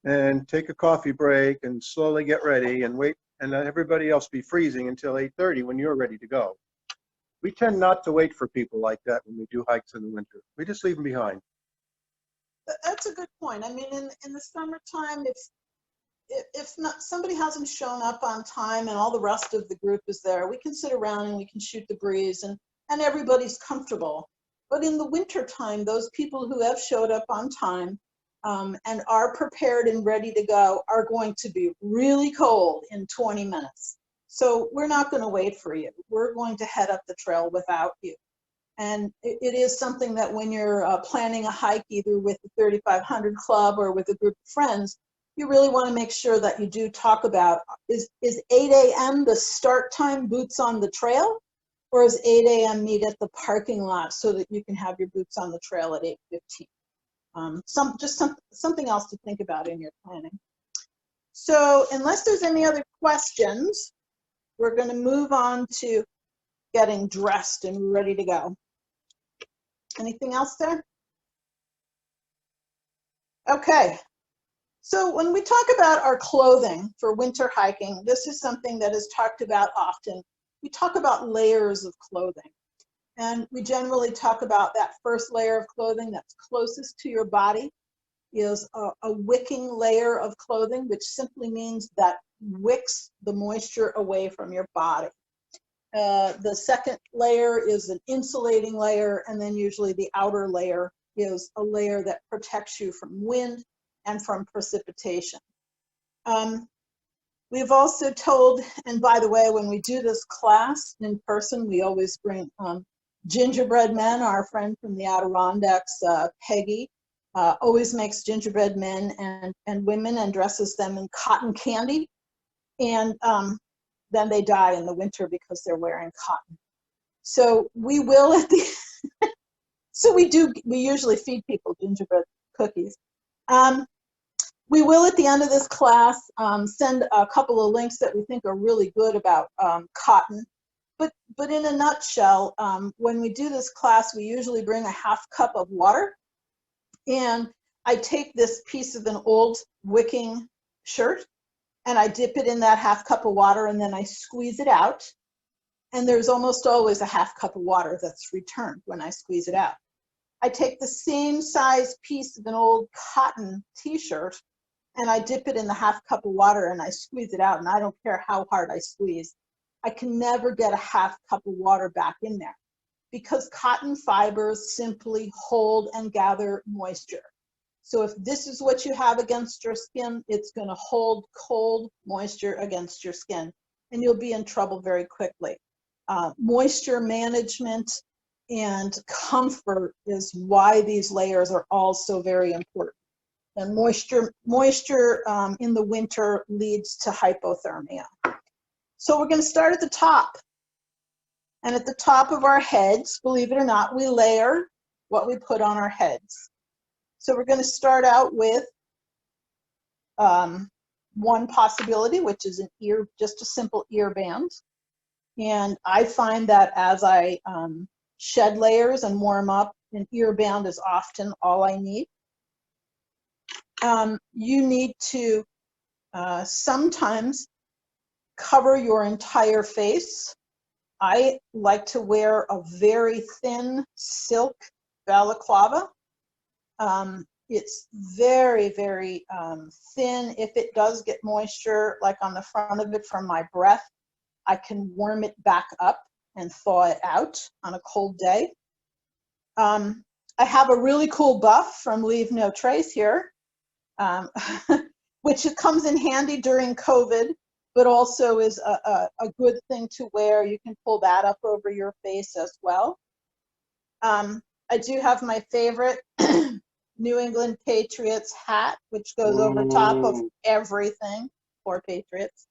and take a coffee break and slowly get ready and wait and let everybody else be freezing until 8:30 when you're ready to go. We tend not to wait for people like that when we do hikes in the winter. We just leave them behind. That's a good point. I mean, in the summertime, if not somebody hasn't shown up on time and all the rest of the group is there, we can sit around and we can shoot the breeze and everybody's comfortable. But in the wintertime, those people who have showed up on time and are prepared and ready to go are going to be really cold in 20 minutes. So we're not going to wait for you. We're going to head up the trail without you. And it is something that when you're planning a hike, either with the 3500 Club or with a group of friends, you really want to make sure that you do talk about, is 8 a.m. the start time, boots on the trail? Or is 8 a.m. meet at the parking lot so that you can have your boots on the trail at 8:15? Something else to think about in your planning. So unless there's any other questions, we're going to move on to getting dressed and ready to go. Anything else there? Okay. So when we talk about our clothing for winter hiking, this is something that is talked about often. We talk about layers of clothing. And we generally talk about that first layer of clothing that's closest to your body is a wicking layer of clothing, which simply means that wicks the moisture away from your body. The second layer is an insulating layer, and then usually the outer layer is a layer that protects you from wind and from precipitation. We've also told, and by the way, when we do this class in person, we always bring gingerbread men. Our friend from the Adirondacks, Peggy, always makes gingerbread men and women and dresses them in cotton candy. And then they die in the winter because they're wearing cotton. So we will at the, we usually feed people gingerbread cookies. We will at the end of this class send a couple of links that we think are really good about cotton. But in a nutshell, when we do this class, we usually bring a half cup of water. And I take this piece of an old wicking shirt and I dip it in that half cup of water and then I squeeze it out. And there's almost always a half cup of water that's returned when I squeeze it out. I take the same size piece of an old cotton t-shirt and I dip it in the half cup of water and I squeeze it out, and I don't care how hard I squeeze. I can never get a half cup of water back in there because cotton fibers simply hold and gather moisture. So if this is what you have against your skin, it's going to hold cold moisture against your skin, and you'll be in trouble very quickly. Moisture management and comfort is why these layers are all so very important. And moisture in the winter leads to hypothermia. So we're going to start at the top. And at the top of our heads, believe it or not, we layer what we put on our heads. So we're going to start out with one possibility, which is just a simple ear band. And I find that as I shed layers and warm up, an ear band is often all I need. You need to sometimes cover your entire face. I like to wear a very thin silk balaclava. It's very, very thin. If it does get moisture, like on the front of it from my breath, I can warm it back up and thaw it out on a cold day. I have a really cool buff from Leave No Trace here, which it comes in handy during COVID, but also is a good thing to wear. You can pull that up over your face as well. I do have my favorite New England Patriots hat, which goes over top of everything for Patriots.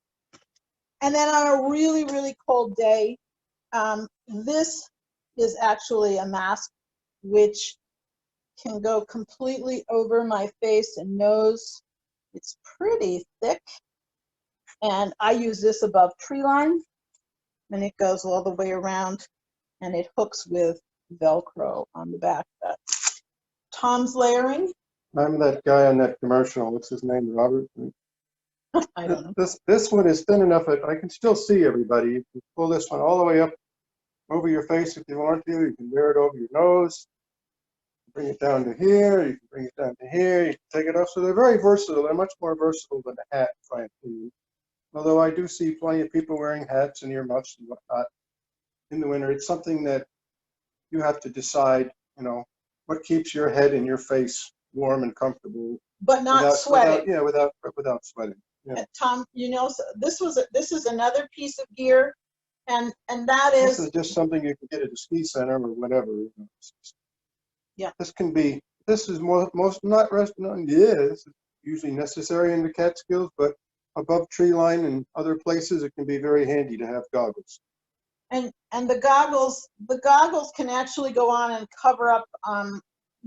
And then on a really, really cold day, this is actually a mask which can go completely over my face and nose. It's pretty thick. And I use this above tree line, and it goes all the way around, and it hooks with Velcro on the back. Tom's layering. I'm that guy on that commercial. What's his name? Robert? I don't know. This one is thin enough that I can still see everybody. You can pull this one all the way up over your face if you want to. You can wear it over your nose. Bring it down to here. You can bring it down to here. You can take it off. So they're very versatile. They're much more versatile than a hat, in my opinion. Although I do see plenty of people wearing hats and earmuffs and whatnot in the winter. It's something that you have to decide, you know, what keeps your head and your face warm and comfortable. But not sweating. Without sweating. Yeah. Tom, you know, so this is another piece of gear, and that is. This is just something you can get at a ski center or whatever. You know. Yeah. This is this is usually necessary in the Catskills, but above tree line and other places, it can be very handy to have goggles. And the goggles can actually go on and cover up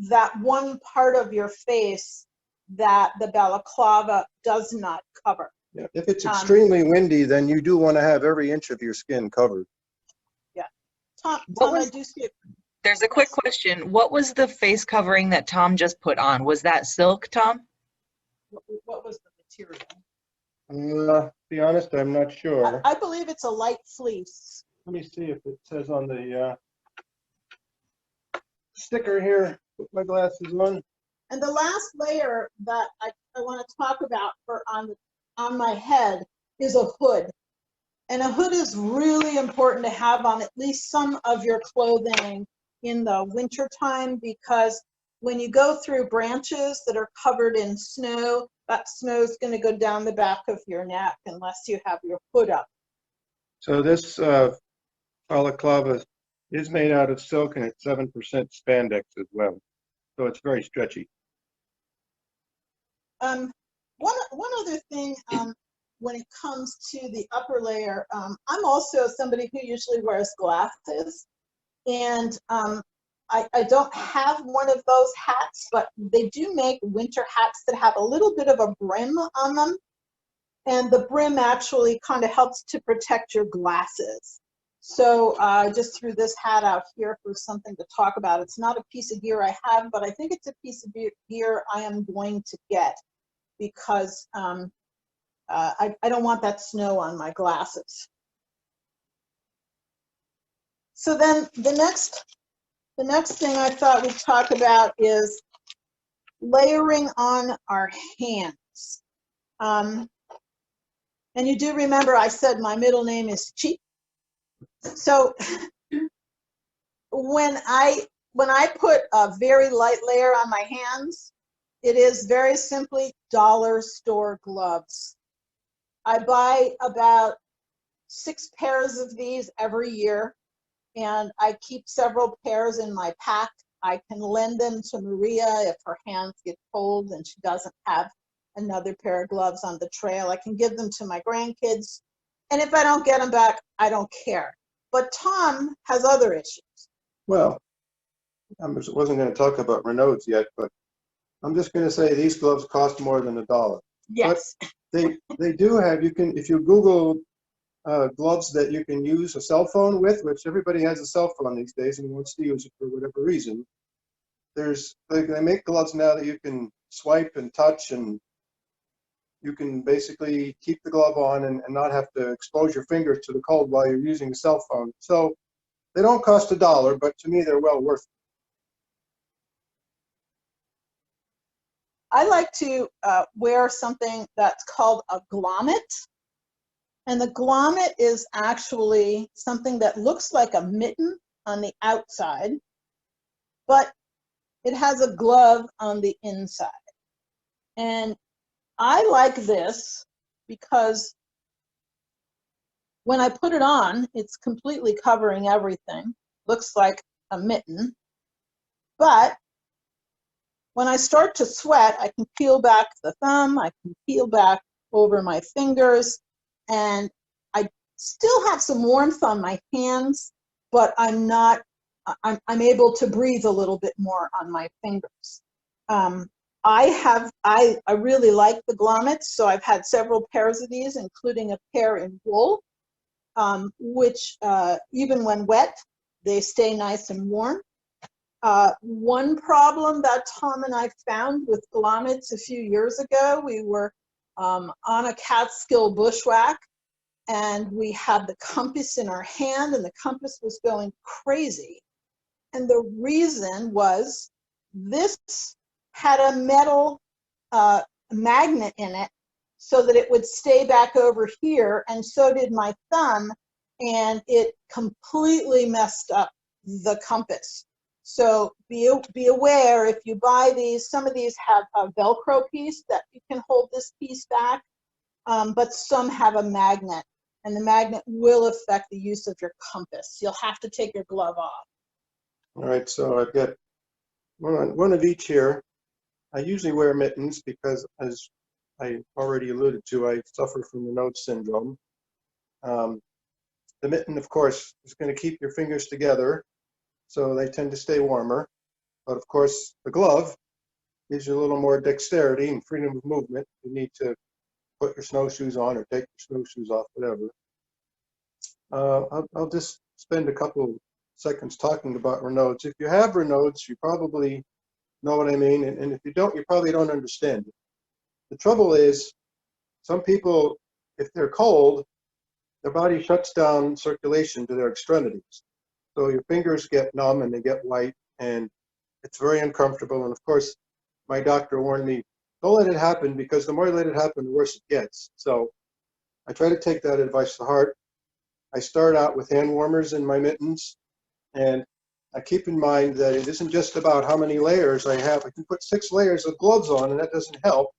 that one part of your face that the balaclava does not cover. Yeah. If it's extremely windy, then you do want to have every inch of your skin covered. Yeah. Tom, I do see it. There's a quick question. What was the face covering that Tom just put on? Was that silk, Tom? What was the material? To be honest, I'm not sure. I believe it's a light fleece. Let me see if it says on the sticker here. Put my glasses on. And the last layer that I want to talk about for on my head is a hood. And a hood is really important to have on at least some of your clothing in the winter time, because when you go through branches that are covered in snow, that snow is going to go down the back of your neck unless you have your hood up. So this balaclava is made out of silk, and it's 7% spandex as well. So it's very stretchy. One other thing, when it comes to the upper layer, I'm also somebody who usually wears glasses, and I don't have one of those hats, but they do make winter hats that have a little bit of a brim on them, and the brim actually kind of helps to protect your glasses. So I just threw this hat out here for something to talk about. It's not a piece of gear I have, but I think it's a piece of gear I am going to get, because I don't want that snow on my glasses. So then the next thing I thought we'd talk about is layering on our hands. And you do remember I said my middle name is Cheap. So when I put a very light layer on my hands, it is very simply dollar store gloves. I buy about 6 pairs of these every year, and I keep several pairs in my pack. I can lend them to Maria if her hands get cold and she doesn't have another pair of gloves on the trail. I can give them to my grandkids. And if I don't get them back, I don't care. But Tom has other issues. Well, I wasn't going to talk about Renaults yet, but I'm just going to say these gloves cost more than $1. Yes. But they do have, you can, if you Google gloves that you can use a cell phone with, which everybody has a cell phone these days and wants to use it for whatever reason. They make gloves now that you can swipe and touch, and you can basically keep the glove on and not have to expose your fingers to the cold while you're using the cell phone. So they don't cost $1, but to me they're well worth it. I like to wear something that's called a grommet. And the grommet is actually something that looks like a mitten on the outside, but it has a glove on the inside. And I like this because when I put it on, it's completely covering everything. Looks like a mitten. But when I start to sweat, I can peel back the thumb, I can peel back over my fingers, and I still have some warmth on my hands, but I'm able to breathe a little bit more on my fingers. I really like the grommets, so I've had several pairs of these, including a pair in wool, which even when wet, they stay nice and warm. One problem that Tom and I found with grommets a few years ago, we were on a Catskill bushwhack, and we had the compass in our hand, and the compass was going crazy. And the reason was this had a metal magnet in it so that it would stay back over here, and so did my thumb, and it completely messed up the compass. So be aware, if you buy these, some of these have a Velcro piece that you can hold this piece back, but some have a magnet, and the magnet will affect the use of your compass. You'll have to take your glove off. All right, so I've got one of each here. I usually wear mittens because, as I already alluded to, I suffer from the nose syndrome. The mitten, of course, is going to keep your fingers together, so they tend to stay warmer. But of course, the glove gives you a little more dexterity and freedom of movement. You need to put your snowshoes on or take your snowshoes off, whatever. I'll just spend a couple seconds talking about Raynaud's. If you have Raynaud's, you probably know what I mean, and if you don't, you probably don't understand it. The trouble is, some people, if they're cold, their body shuts down circulation to their extremities. So your fingers get numb and they get white, and it's very uncomfortable. And of course, my doctor warned me, don't let it happen, because the more you let it happen, the worse it gets. So I try to take that advice to heart. I start out with hand warmers in my mittens, and I keep in mind that it isn't just about how many layers I have. I can put 6 layers of gloves on, and that doesn't help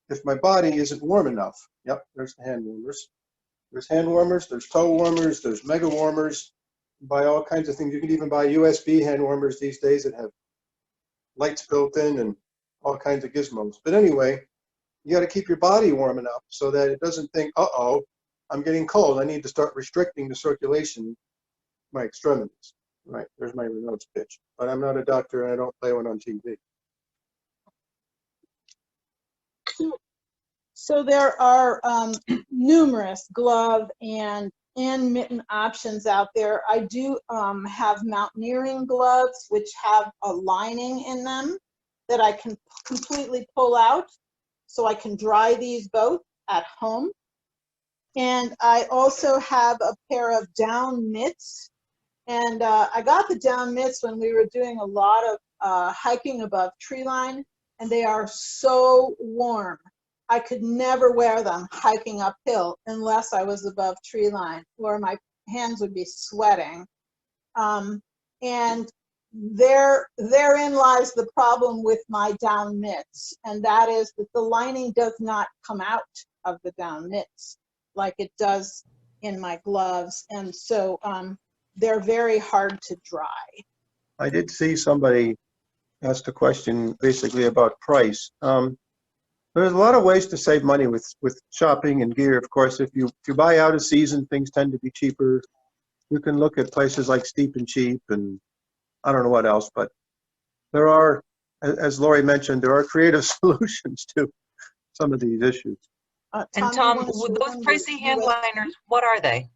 if my body isn't warm enough. Yep, there's the hand warmers. There's hand warmers, there's toe warmers, there's mega warmers. You buy all kinds of things. You can even buy USB hand warmers these days that have lights built in and all kinds of gizmos. But anyway, you got to keep your body warm enough so that it doesn't think, uh-oh, I'm getting cold. I need to start restricting the circulation of my extremities. Right, there's my Raynaud's pitch. But I'm not a doctor, and I don't play one on TV. So there are numerous glove and mitten options out there. I do have mountaineering gloves, which have a lining in them that I can completely pull out, so I can dry these both at home. And I also have a pair of down mitts. And I got the down mitts when we were doing a lot of hiking above tree line, and they are so warm. I could never wear them hiking uphill unless I was above tree line, or my hands would be sweating. And therein lies the problem with my down mitts, and that is that the lining does not come out of the down mitts like it does in my gloves, and so they're very hard to dry. I did see somebody asked a question basically about price. There's a lot of ways to save money with shopping and gear. Of course, if you buy out of season, things tend to be cheaper. You can look at places like Steep and Cheap, and I don't know what else, but there are, as Laurie mentioned, there are creative solutions to some of these issues. And Tom, with those pricey hand liners, what are they?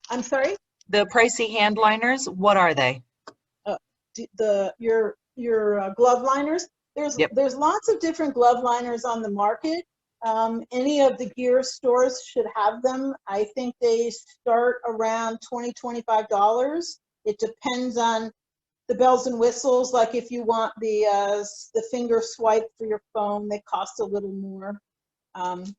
I'm sorry? The pricey hand liners, what are they? Your glove liners? There's lots of different glove liners on the market. Any of the gear stores should have them. I think they start around $20, $25. It depends on the bells and whistles. Like if you want the finger swipe for your phone, they cost a little more. And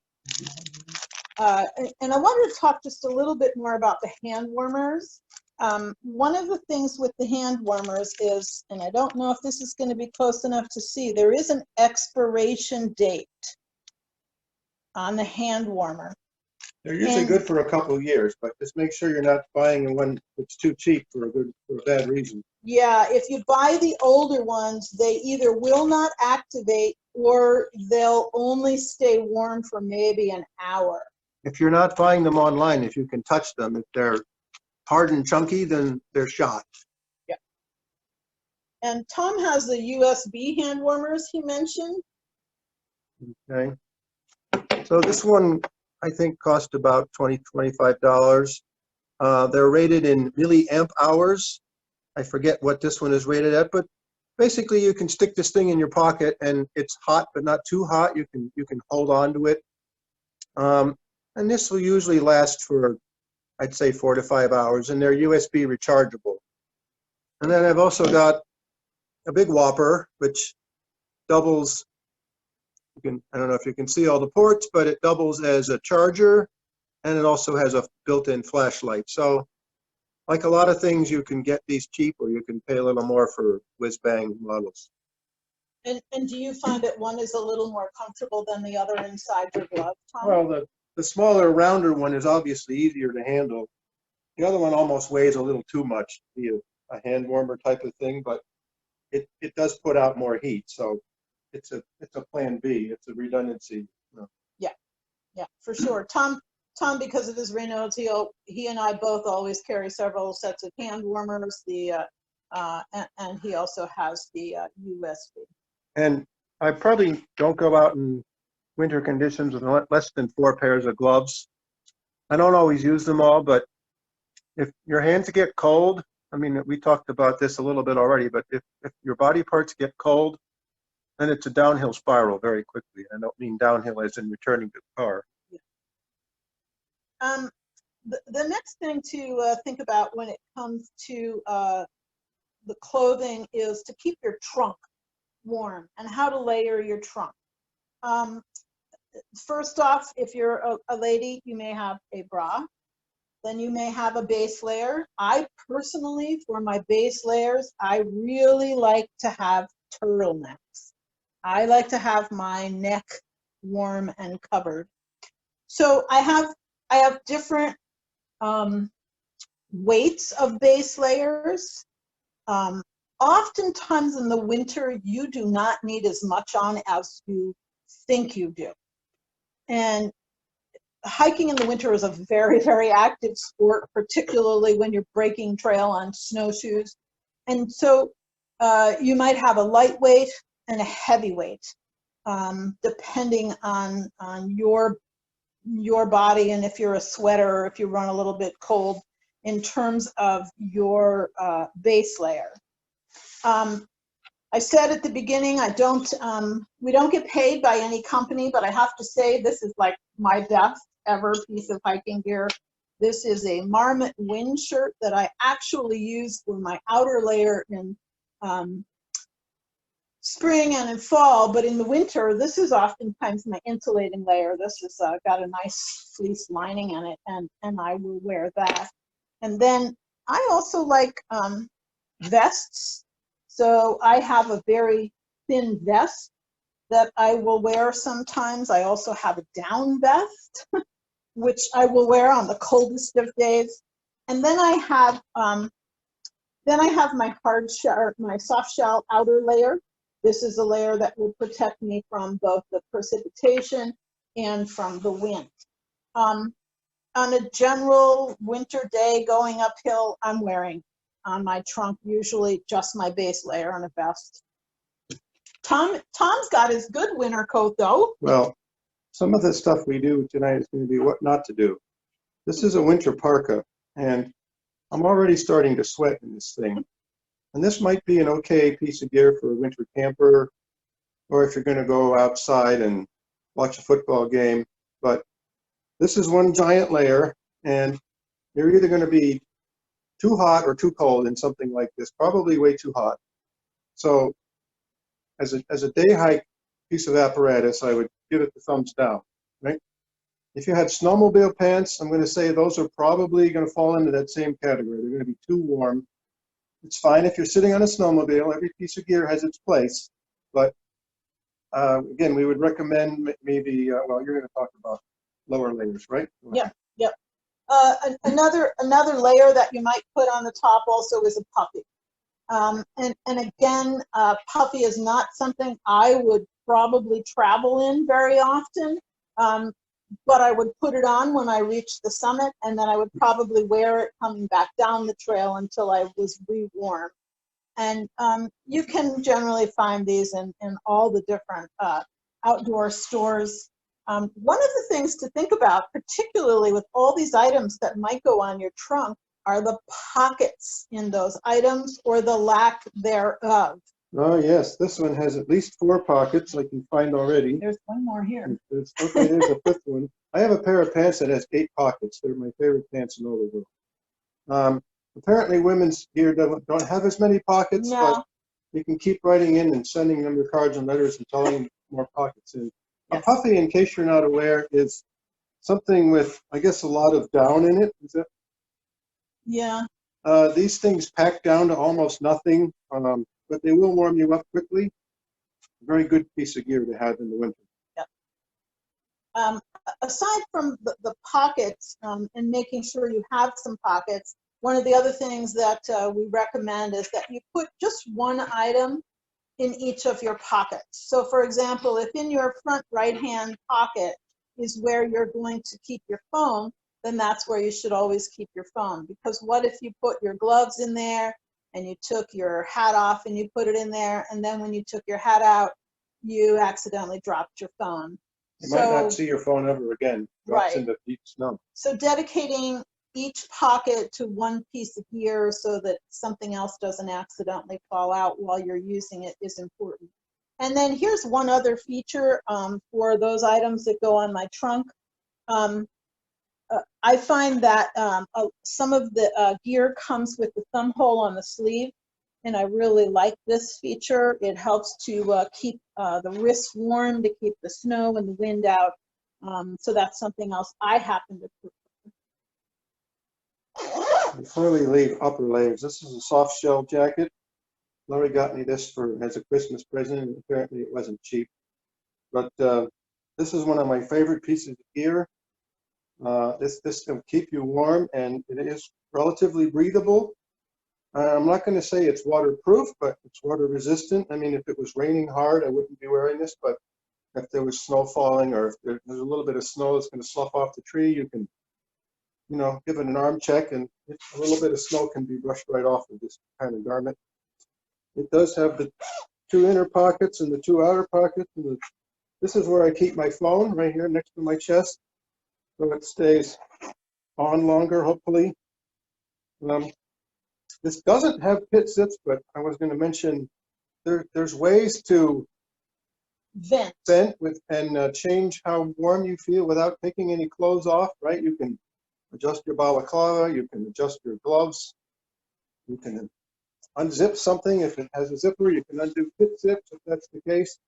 I wanted to talk just a little bit more about the hand warmers. One of the things with the hand warmers is, and I don't know if this is going to be close enough to see, there is an expiration date on the hand warmer. They're usually good for a couple of years, but just make sure you're not buying one that's too cheap for a bad reason. Yeah, if you buy the older ones, they either will not activate or they'll only stay warm for maybe an hour. If you're not buying them online, if you can touch them, if they're hard and chunky, then they're shot. Yeah. And Tom has the USB hand warmers he mentioned. Okay. So this one, I think, cost about $20, $25. They're rated in milliamp hours. I forget what this one is rated at, but basically you can stick this thing in your pocket and it's hot, but not too hot. You can hold on to it. And this will usually last for, I'd say, 4 to 5 hours, and they're USB rechargeable. And then I've also got a big whopper, which doubles, I don't know if you can see all the ports, but it doubles as a charger, and it also has a built-in flashlight. So like a lot of things, you can get these cheap, or you can pay a little more for whiz-bang models. And do you find that one is a little more comfortable than the other inside your glove, Tom? Well, the smaller, rounder one is obviously easier to handle. The other one almost weighs a little too much to be a hand warmer type of thing, but it does put out more heat. So it's a plan B. It's a redundancy. Yeah, for sure. Tom, because of his Raynaud's, he and I both always carry several sets of hand warmers. And he also has the USB. And I probably don't go out in winter conditions with less than 4 pairs of gloves. I don't always use them all, but if your hands get cold, I mean, we talked about this a little bit already, but if your body parts get cold, then it's a downhill spiral very quickly. I don't mean downhill as in returning to the car. Yeah. The next thing to think about when it comes to the clothing is to keep your trunk warm and how to layer your trunk. First off, if you're a lady, you may have a bra. Then you may have a base layer. I personally, for my base layers, I really like to have turtlenecks. I like to have my neck warm and covered. So I have different weights of base layers. Oftentimes in the winter, you do not need as much on as you think you do. And hiking in the winter is a very, very active sport, particularly when you're breaking trail on snowshoes. And so you might have a lightweight and a heavyweight, depending on your body and if you're a sweater or if you run a little bit cold in terms of your base layer. I said at the beginning, we don't get paid by any company, but I have to say this is like my best ever piece of hiking gear. This is a Marmot wind shirt that I actually use for my outer layer in spring and in fall, but in the winter, this is oftentimes my insulating layer. This has got a nice fleece lining in it, and I will wear that. And then I also like vests. So I have a very thin vest that I will wear sometimes. I also have a down vest, which I will wear on the coldest of days. And then I have my hard shell, my soft shell outer layer. This is a layer that will protect me from both the precipitation and from the wind. On a general winter day going uphill, I'm wearing on my trunk usually just my base layer and a vest. Tom's got his good winter coat though. Well, some of the stuff we do tonight is going to be what not to do. This is a winter parka, and I'm already starting to sweat in this thing. And this might be an okay piece of gear for a winter camper, or if you're going to go outside and watch a football game. But this is one giant layer, and you're either going to be too hot or too cold in something like this, probably way too hot. So as a day hike piece of apparatus, I would give it the thumbs down, right? If you had snowmobile pants, I'm going to say those are probably going to fall into that same category. They're going to be too warm. It's fine if you're sitting on a snowmobile. Every piece of gear has its place. But again, we would recommend maybe, well, you're going to talk about lower layers, right? Yeah, yeah. Another layer that you might put on the top also is a puffy. And again, puffy is not something I would probably travel in very often, but I would put it on when I reached the summit, and then I would probably wear it coming back down the trail until I was re-warm. And you can generally find these in all the different outdoor stores. One of the things to think about, particularly with all these items that might go on your trunk, are the pockets in those items or the lack thereof. Oh, yes. This one has at least 4 pockets I can find already. There's one more here. Okay, there's a 5th one. I have a pair of pants that has 8 pockets. They're my favorite pants in all the world. Apparently, women's gear don't have as many pockets, No. but you can keep writing in and sending them your cards and letters and telling them more pockets in. Yes. A puffy, in case you're not aware, is something with, I guess, a lot of down in it. Is that? Yeah. These things pack down to almost nothing, but they will warm you up quickly. Very good piece of gear to have in the winter. Yep. Aside from the pockets and making sure you have some pockets, one of the other things that we recommend is that you put just one item in each of your pockets. So for example, if in your front right-hand pocket is where you're going to keep your phone, then that's where you should always keep your phone. Because what if you put your gloves in there and you took your hat off and you put it in there, and then when you took your hat out, you accidentally dropped your phone. You might not see your phone ever again. Drops Right. into deep snow. So dedicating each pocket to one piece of gear so that something else doesn't accidentally fall out while you're using it is important. And then here's one other feature for those items that go on my trunk. I find that some of the gear comes with the thumb hole on the sleeve, and I really like this feature. It helps to keep the wrists warm, to keep the snow and the wind out. So that's something else I happen to prefer. Before we leave upper layers, this is a soft shell jacket. Laurie got me this as a Christmas present, and apparently it wasn't cheap. But this is one of my favorite pieces of gear. This will keep you warm, and it is relatively breathable. I'm not going to say it's waterproof, but it's water resistant. I mean, if it was raining hard, I wouldn't be wearing this, but if there was snow falling, or if there's a little bit of snow that's going to slough off the tree, you can, you know, give it an arm check, and a little bit of snow can be brushed right off of this kind of garment. It does have the 2 inner pockets and the 2 outer pockets. And this is where I keep my phone, right here next to my chest, so it stays on longer, hopefully. This doesn't have pit zips, but I was going to mention there's ways to vent with and change how warm you feel without taking any clothes off, right? You can adjust your balaclava, you can adjust your gloves, you can unzip something if it has a zipper, you can undo pit zips if that's the case,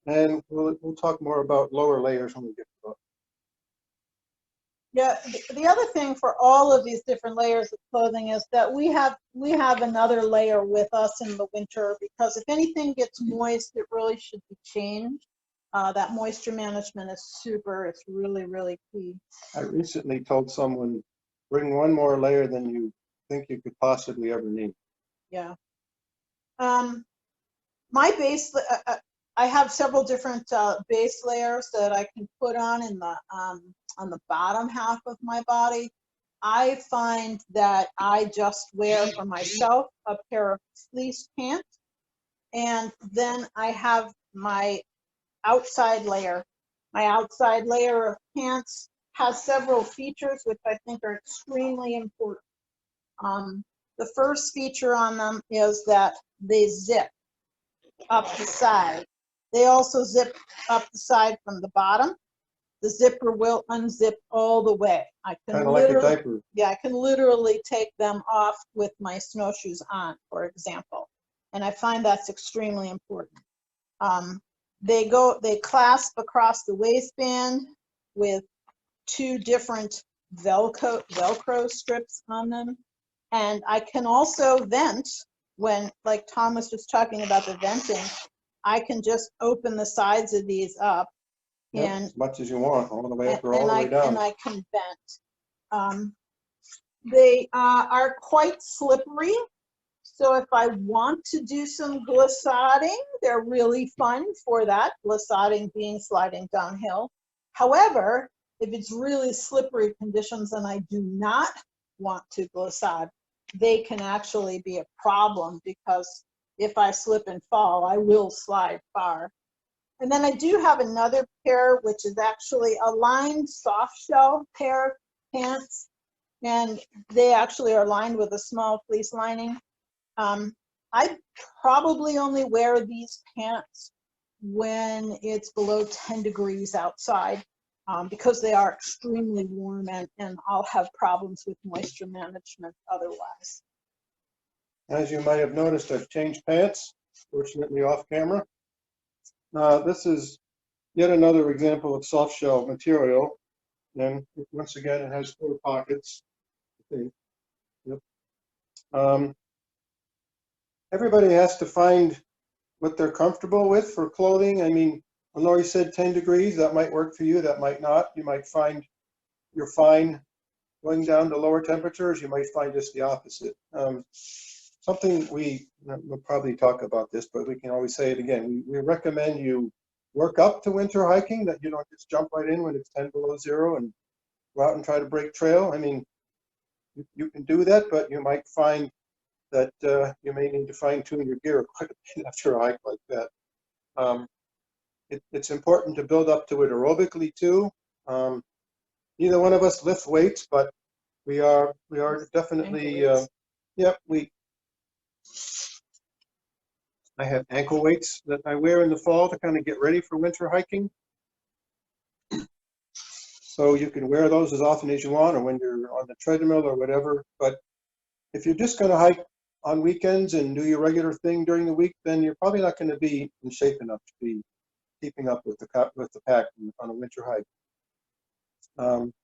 and we'll talk more about lower layers when we get to that. Yeah, the other thing for all of these different layers of clothing is that we have another layer with us in the winter, because if anything gets moist, it really should be changed. That moisture management is super. It's really, really key. I recently told someone, bring one more layer than you think you could possibly ever need. Yeah. My base, I have several different base layers that I can put on the bottom half of my body. I find that I just wear for myself a pair of fleece pants, and then I have my outside layer. My outside layer of pants has several features which I think are extremely important. The first feature on them is that they zip up the side. They also zip up the side from the bottom. The zipper will unzip all the way. I can kind of like a diaper. Yeah, I can literally take them off with my snowshoes on, for example. And I find that's extremely important. They clasp across the waistband with 2 different Velcro strips on them. And I can also vent when, like Thomas was talking about the venting, I can just open the sides of these up. Yep, And as much as you want, all the way up or all and the way down. And I can vent. They are quite slippery. So if I want to do some glissading, they're really fun for that, glissading being sliding downhill. However, if it's really slippery conditions and I do not want to glissade, they can actually be a problem, because if I slip and fall, I will slide far. And then I do have another pair, which is actually a lined soft shell pair of pants. And they actually are lined with a small fleece lining. I probably only wear these pants when it's below 10 degrees outside, because they are extremely warm, and I'll have problems with moisture management otherwise. As you might have noticed, I've changed pants, fortunately off camera. This is yet another example of soft shell material. And once again, it has 4 pockets, I think. Yep. Everybody has to find what they're comfortable with for clothing. I mean, when Laurie said 10 degrees, that might work for you, that might not. You might find you're fine going down to lower temperatures. You might find just the opposite. Something we'll probably talk about this, but we can always say it again. We recommend you work up to winter hiking, that you don't just jump right in when it's 10 below 0 and go out and try to break trail. I mean, you can do that, but you might find that you may need to fine tune your gear quite a bit after a hike like that. It's important to build up to it aerobically too. Neither one of us lift weights, but we are definitely, I have ankle weights that I wear in the fall to kind of get ready for winter hiking. So you can wear those as often as you want, or when you're on the treadmill or whatever. But if you're just going to hike on weekends and do your regular thing during the week, then you're probably not going to be in shape enough to be keeping up with the pack on a winter hike.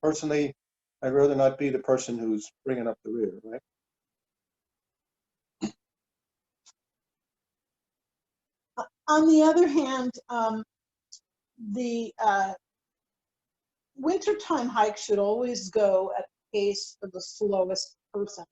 Personally, I'd rather not be the person who's bringing up the rear, right? On the other hand, the wintertime hike should always go at the pace of the slowest person.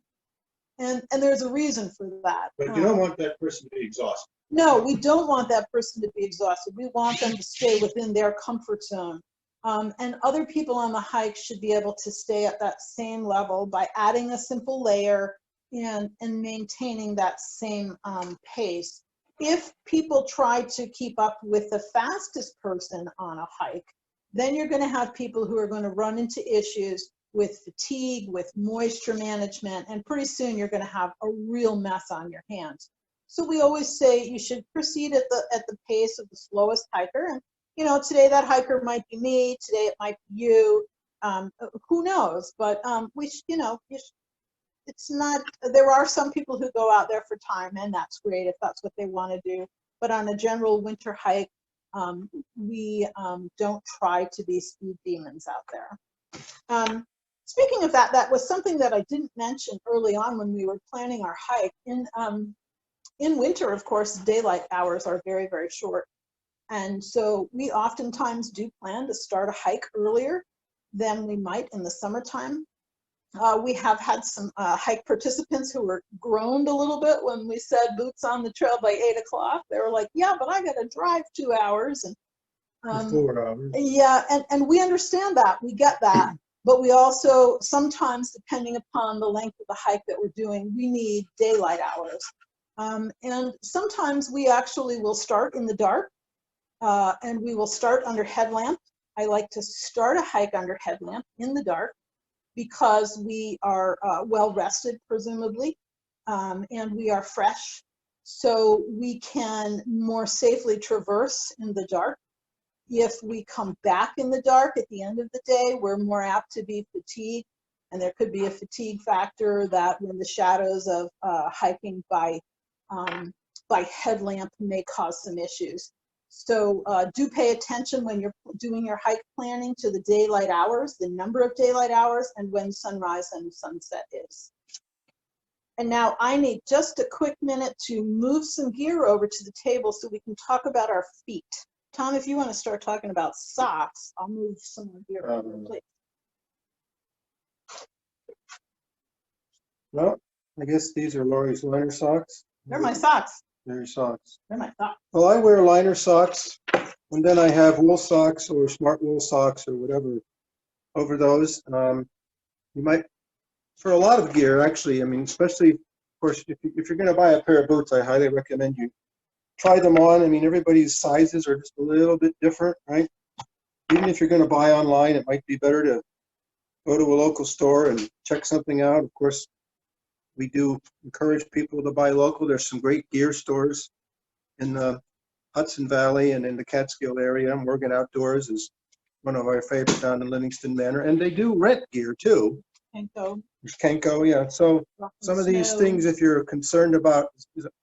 And there's a reason for that. But you don't want that person to be exhausted. No, we don't want that person to be exhausted. We want them to stay within their comfort zone. And other people on the hike should be able to stay at that same level by adding a simple layer and maintaining that same pace. If people try to keep up with the fastest person on a hike, then you're going to have people who are going to run into issues with fatigue, with moisture management, and pretty soon you're going to have a real mess on your hands. So we always say you should proceed at the pace of the slowest hiker. And you know, today that hiker might be me, today it might be you. Who knows? But it's not. There are some people who go out there for time, and that's great if that's what they want to do. But on a general winter hike, we don't try to be speed demons out there. Speaking of that, that was something that I didn't mention early on when we were planning our hike. In winter, of course, daylight hours are very, very short. And so we oftentimes do plan to start a hike earlier than we might in the summertime. We have had some hike participants who were groaned a little bit when we said boots on the trail by 8 o'clock. They were like, yeah, but I got to drive 2 hours. And 4 hours. Yeah, and we understand that. We get that. But we also, sometimes, depending upon the length of the hike that we're doing, we need daylight hours. And sometimes we actually will start in the dark, and we will start under headlamp. I like to start a hike under headlamp in the dark because we are well rested, presumably, and we are fresh. So we can more safely traverse in the dark. If we come back in the dark at the end of the day, we're more apt to be fatigued. And there could be a fatigue factor that when the shadows of hiking by headlamp may cause some issues. So do pay attention when you're doing your hike planning to the daylight hours, the number of daylight hours, and when sunrise and sunset is. And now I need just a quick minute to move some gear over to the table so we can talk about our feet. Tom, if you want to start talking about socks, I'll move some more gear over, please. Well, I guess these are Laurie's liner socks. They're my socks. They're your socks. They're my socks. Well, I wear liner socks, and then I have wool socks or smart wool socks or whatever over those. You might, for a lot of gear, actually, I mean, especially, of course, if you're going to buy a pair of boots, I highly recommend you try them on. I mean, everybody's sizes are just a little bit different, right? Even if you're going to buy online, it might be better to go to a local store and check something out. Of course, we do encourage people to buy local. There's some great gear stores in the Hudson Valley and in the Catskill area. Morgan Outdoors is one of our favorites down in Livingston Manor. And they do rent gear too. Kenko. There's Kenko, yeah. So some of these things, if you're concerned about,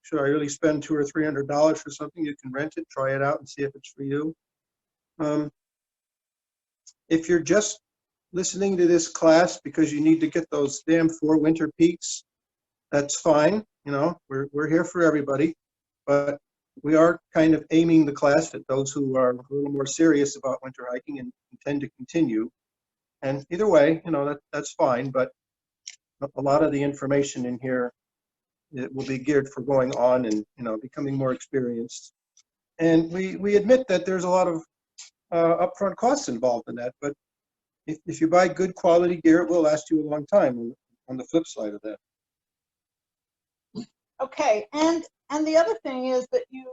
should I really spend $200 or $300 for something, you can rent it, try it out and see if it's for you. If you're just listening to this class because you need to get those damn 4 winter peaks, that's fine. You know, we're here for everybody, but we are kind of aiming the class at those who are a little more serious about winter hiking and intend to continue. And either way, you know, that's fine, but a lot of the information in here, it will be geared for going on and, you know, becoming more experienced. And we admit that there's a lot of upfront costs involved in that, but if you buy good quality gear, it will last you a long time on the flip side of that. Okay, and the other thing is that you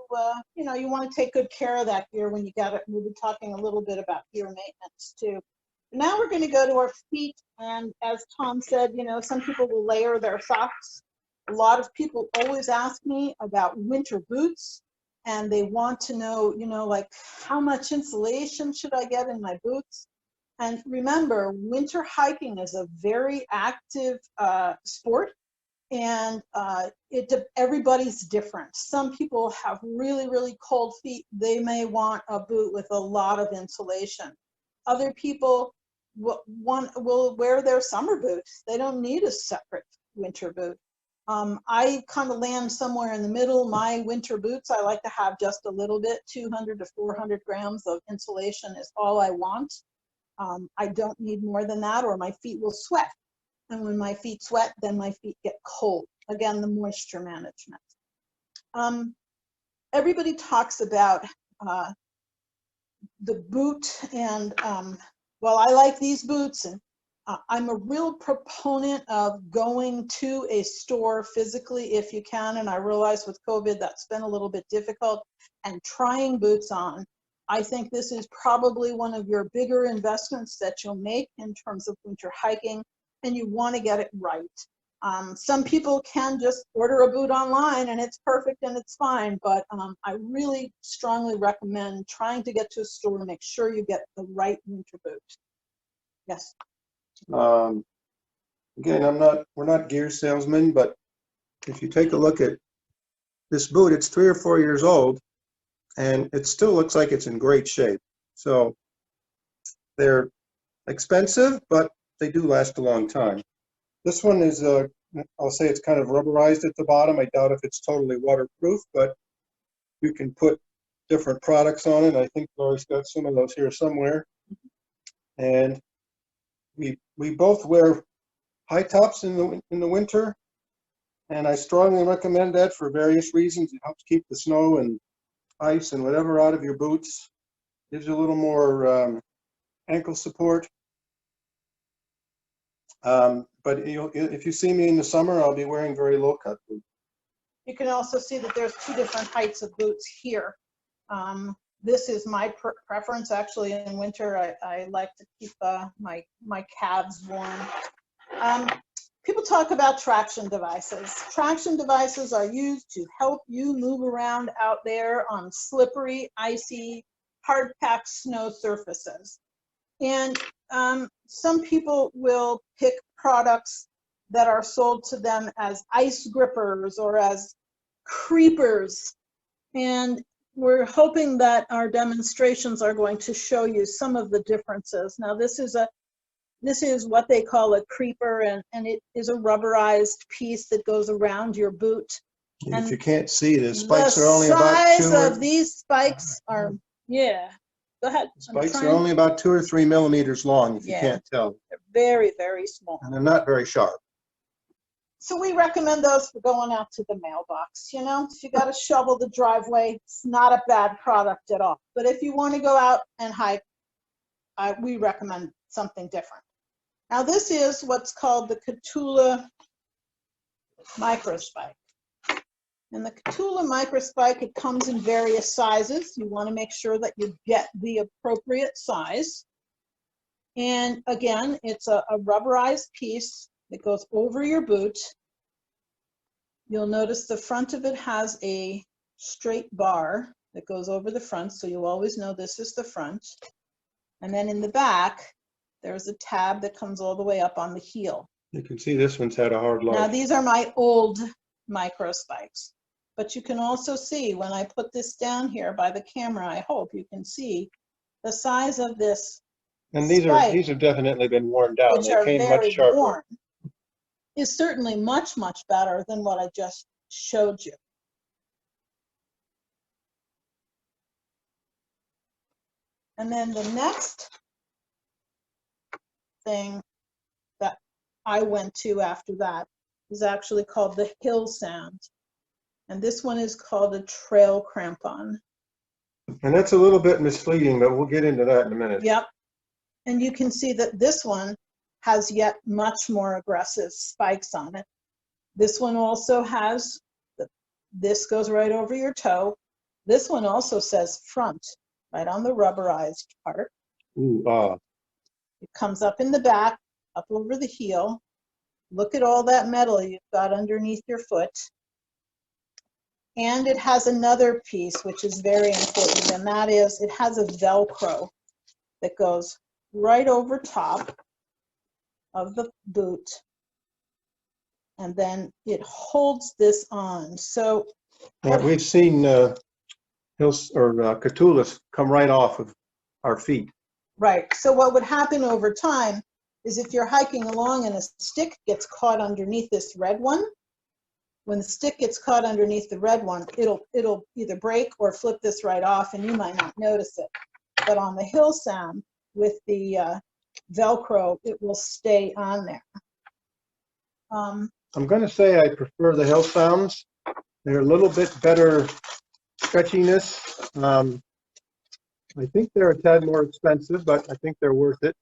know, you want to take good care of that gear when you got it. We'll be talking a little bit about gear maintenance too. Now we're going to go to our feet, and as Tom said, you know, some people will layer their socks. A lot of people always ask me about winter boots, and they want to know, you know, like how much insulation should I get in my boots? And remember, winter hiking is a very active sport. And everybody's different. Some people have really, really cold feet. They may want a boot with a lot of insulation. Other people will wear their summer boots. They don't need a separate winter boot. I kind of land somewhere in the middle. My winter boots, I like to have just a little bit, 200 to 400 grams of insulation is all I want. I don't need more than that or my feet will sweat. And when my feet sweat, then my feet get cold. Again, the moisture management. Everybody talks about the boot and, well, I like these boots. And I'm a real proponent of going to a store physically if you can. And I realize with COVID, that's been a little bit difficult. And trying boots on. I think this is probably one of your bigger investments that you'll make in terms of winter hiking. And you want to get it right. Some people can just order a boot online and it's perfect and it's fine, but I really strongly recommend trying to get to a store and make sure you get the right winter boot. Yes. Again, we're not gear salesmen, but if you take a look at this boot, it's 3 or 4 years old and it still looks like it's in great shape. So they're expensive, but they do last a long time. This one is, I'll say it's kind of rubberized at the bottom. I doubt if it's totally waterproof, but you can put different products on it. I think Laurie's got some of those here somewhere. And we both wear high tops in the winter, and I strongly recommend that for various reasons. It helps keep the snow and ice and whatever out of your boots. Gives you a little more ankle support. But if you see me in the summer, I'll be wearing very low-cut boots. You can also see that there's 2 different heights of boots here. This is my preference actually in winter. I like to keep my calves warm. People talk about traction devices. Traction devices are used to help you move around out there on slippery, icy, hard-packed snow surfaces. And some people will pick products that are sold to them as ice grippers or as creepers. And we're hoping that our demonstrations are going to show you some of the differences. Now, this is what they call a creeper, and it is a rubberized piece that goes around your boot. And if you can't see, the spikes are only about the size of these spikes are, yeah. Go ahead. Spikes are only about 2 or 3 millimeters long, if you can't tell. They're very, very small. And they're not very sharp. So we recommend those for going out to the mailbox. You know, if you got to shovel the driveway, it's not a bad product at all. But if you want to go out and hike, we recommend something different. Now, this is what's called the Catula microspike. And the Catula microspike, it comes in various sizes. You want to make sure that you get the appropriate size. And again, it's a rubberized piece that goes over your boot. You'll notice the front of it has a straight bar that goes over the front, so you'll always know this is the front. And then in the back, there's a tab that comes all the way up on the heel. You can see this one's had a hard life. Now, these are my old micro spikes, but you can also see when I put this down here by the camera, I hope you can see the size of this. And these have definitely been worn down. Which they are came very much sharper. worn, is certainly much, much better than what I just showed you. And then the next thing that I went to after that is actually called the Hill Sound. And this one is called a trail crampon. And that's a little bit misleading, but we'll get into that in a minute. Yep. And you can see that this one has yet much more aggressive spikes on it. This one also has, this goes right over your toe. This one also says front, right on the rubberized part. Ooh, It comes up in the back, up over the heel. Look at all that metal you've got underneath your foot. And it has another piece which is very important, and that is it has a Velcro that goes right over top of the boot, and then it holds this on. So yeah, we've seen hills or Catulas come right off of our feet. right. So what would happen over time is if you're hiking along and a stick gets caught underneath this red one, when the stick gets caught underneath the red one, it'll either break or flip this right off, and you might not notice it. But on the Hill Sound with the Velcro, it will stay on there. I'm going to say I prefer the Hill Sounds. They're a little bit better stretchiness. I think they're a tad more expensive, but I think they're worth it.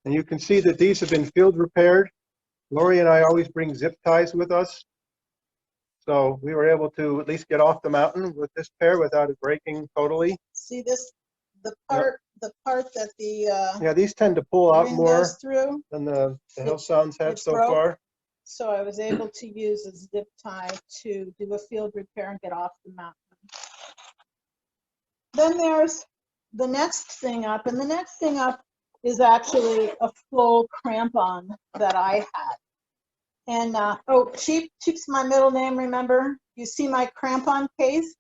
And you can see that these have been field repaired. Laurie and I always bring zip ties with us. So we were able to at least get off the mountain with this pair without it breaking totally. See this, the part that the yeah, these tend to pull out ring more goes through. than the Hill Sounds have so broke. far. So I was able to use a zip tie to do a field repair and get off the mountain. Then there's the next thing up, and the next thing up is actually a full crampon that I had. And, oh, Cheap's my middle name, remember? You see my crampon case?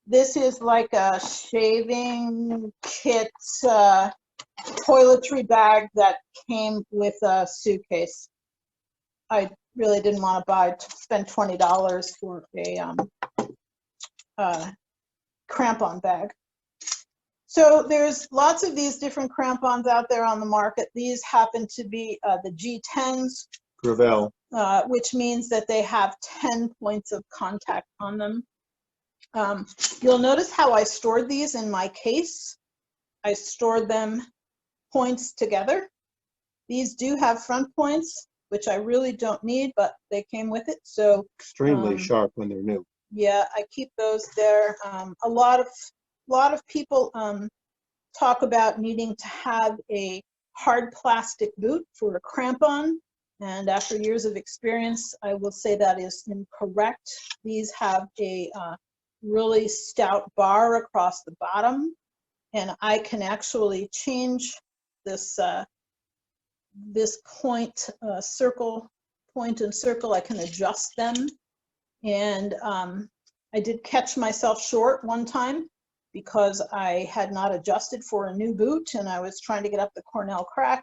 This is like a shaving kit toiletry bag that came with a suitcase. I really didn't want to spend $20 for a crampon bag. So there's lots of these different crampons out there on the market. These happen to be the G10s. Gravel. Which means that they have 10 points of contact on them. You'll notice how I stored these in my case. I stored them points together. These do have front points, which I really don't need, but they came with it. So extremely sharp when they're new. Yeah, I keep those there. A lot of people talk about needing to have a hard plastic boot for a crampon. And after years of experience, I will say that is incorrect. These have a really stout bar across the bottom, and I can actually change this this point and circle. I can adjust them, and I did catch myself short one time because I had not adjusted for a new boot and I was trying to get up the Cornell crack.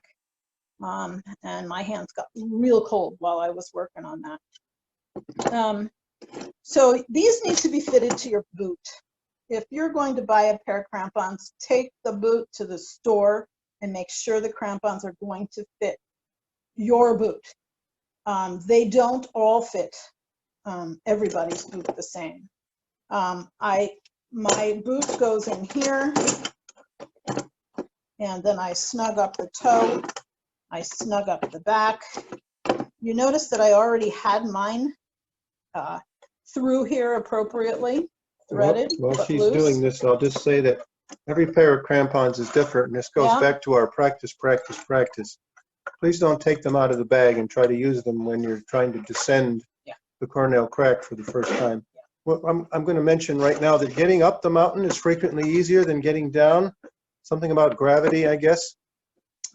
And my hands got real cold while I was working on that. So these need to be fitted to your boot. If you're going to buy a pair of crampons, take the boot to the store and make sure the crampons are going to fit your boot. They don't all fit everybody's boot the same. My boot goes in here, and then I snug up the toe, I snug up the back. You notice that I already had mine through here appropriately, threaded. While but she's loose. doing this, I'll just say that every pair of crampons is different, and this goes Yeah. back to our practice. Please don't take them out of the bag and try to use them when you're trying to descend the Cornell crack for the first time. Well, I'm going to mention right now that getting up the mountain is frequently easier than getting down. Something about gravity, I guess.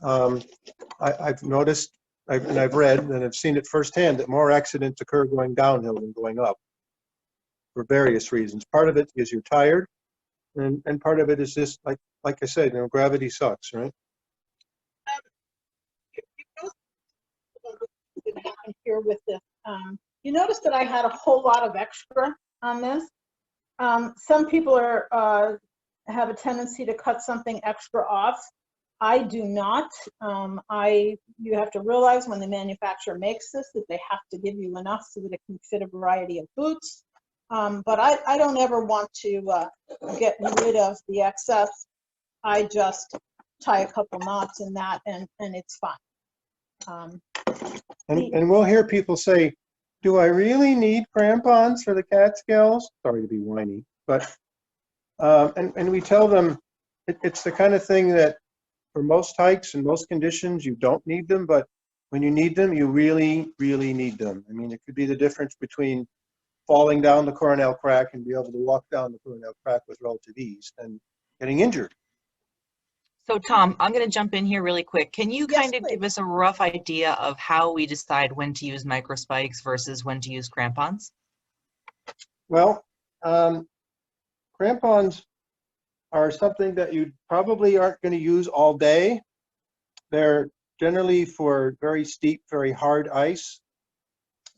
I've noticed, and I've read, and I've seen it firsthand, that more accidents occur going downhill than going up for various reasons. Part of it is you're tired, and part of it is just, like I said, gravity sucks, right? Here with this. You notice that I had a whole lot of extra on this. Some people have a tendency to cut something extra off. I do not. You have to realize when the manufacturer makes this that they have to give you enough so that it can fit a variety of boots. But I don't ever want to get rid of the excess. I just tie a couple knots in that and it's fine. And we'll hear people say, do I really need crampons for the Catskills? Sorry to be whiny, but, and we tell them it's the kind of thing that for most hikes and most conditions, you don't need them, but when you need them, you really, really need them. I mean, it could be the difference between falling down the Cornell crack and be able to walk down the Cornell crack with relative ease and getting injured. So Tom, I'm going to jump in here really quick. Can you Yes, kind of please. give us a rough idea of how we decide when to use microspikes versus when to use crampons? Well, crampons are something that you probably aren't going to use all day. They're generally for very steep, very hard ice.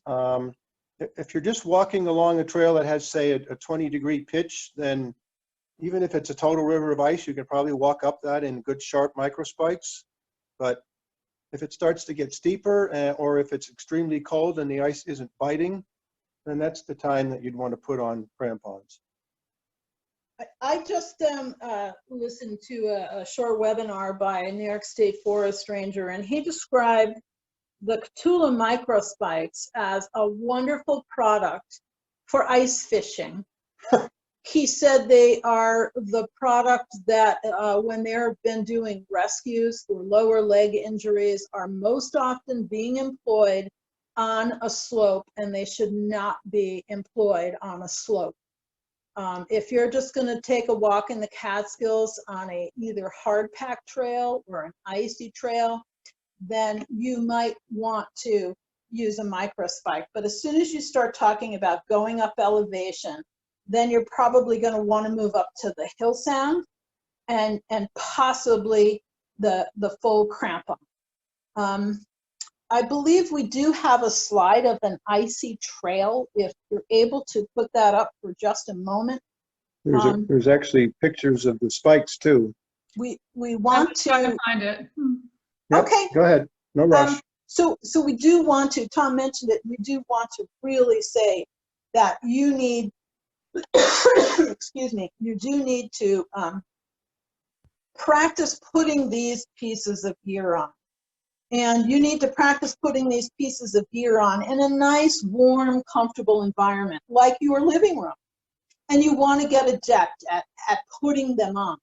If you're just walking along a trail that has, say, a 20-degree pitch, then even if it's a total river of ice, you can probably walk up that in good sharp microspikes. But if it starts to get steeper, or if it's extremely cold and the ice isn't biting, then that's the time that you'd want to put on crampons. I just listened to a short webinar by a New York State forest ranger, and he described the Cthulhu microspikes as a wonderful product for ice fishing. He said they are the product that when they've been doing rescues for lower leg injuries are most often being employed on a slope, and they should not be employed on a slope. If you're just going to take a walk in the Catskills on a either hard packed trail or an icy trail, then you might want to use a microspike. But as soon as you start talking about going up elevation, then you're probably going to want to move up to the hill sound and possibly the full crampon. I believe we do have a slide of an icy trail. If you're able to put that up for just a moment. There's actually pictures of the spikes too. We want to try to find it. Yep, okay. Go ahead. No rush. So we do want to, Tom mentioned it, we do want to really say that you need, excuse me, you do need to practice putting these pieces of gear on. And you need to practice putting these pieces of gear on in a nice, warm, comfortable environment, like your living room. And you want to get adept at putting them on.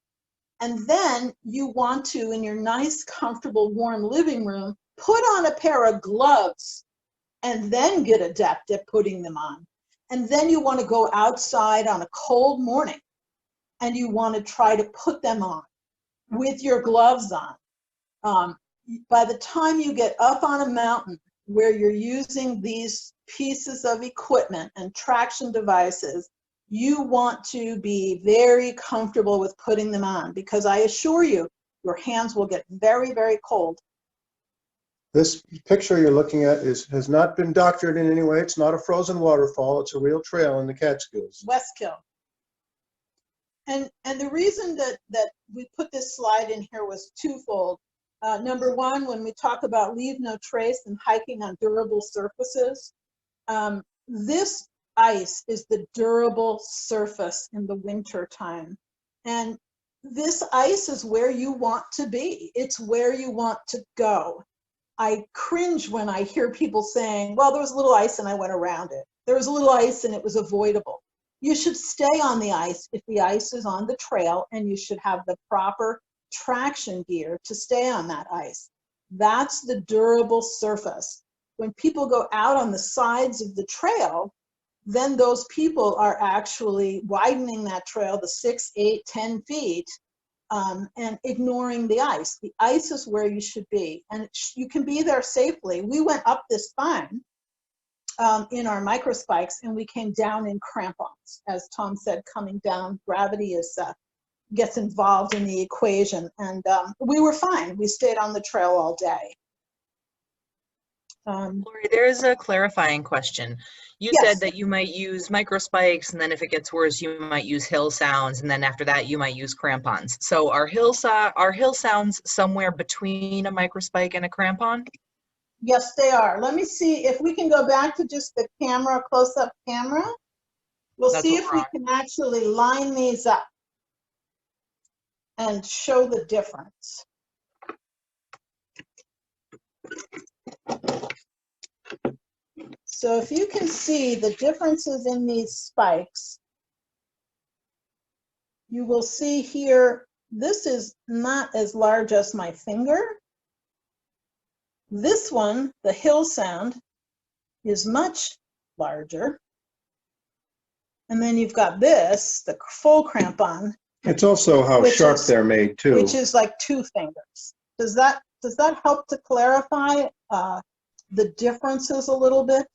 And then you want to, in your nice, comfortable, warm living room, put on a pair of gloves and then get adept at putting them on. And then you want to go outside on a cold morning and you want to try to put them on with your gloves on. By the time you get up on a mountain where you're using these pieces of equipment and traction devices, you want to be very comfortable with putting them on, because I assure you, your hands will get very, very cold. This picture you're looking at has not been doctored in any way. It's not a frozen waterfall. It's a real trail in the Catskills. Westkill. And the reason that we put this slide in here was twofold. Number one, when we talk about leave no trace and hiking on durable surfaces, this ice is the durable surface in the winter time. And this ice is where you want to be. It's where you want to go. I cringe when I hear people saying, well, there was a little ice and I went around it. There was a little ice and it was avoidable. You should stay on the ice if the ice is on the trail, and you should have the proper traction gear to stay on that ice. That's the durable surface. When people go out on the sides of the trail, then those people are actually widening that trail to 6, 8, 10 feet and ignoring the ice. The ice is where you should be, and you can be there safely. We went up this climb in our micro spikes, and we came down in crampons. As Tom said, coming down, gravity gets involved in the equation, and we were fine. We stayed on the trail all day. Laurie, there is a clarifying question. You Yes. said that you might use micro spikes, and then if it gets worse, you might use hill sounds, and then after that, you might use crampons. So are hill sounds somewhere between a micro spike and a crampon? Yes, they are. Let me see if we can go back to just the camera, close-up camera. We'll That's see what if we're we can actually line these up and show the difference. So if you can see the differences in these spikes, you will see here, this is not as large as my finger. This one, the hill sound, is much larger. And then you've got this, the full crampon. It's also how sharp they're made too. Which is like 2 fingers. Does that help to clarify the differences a little bit?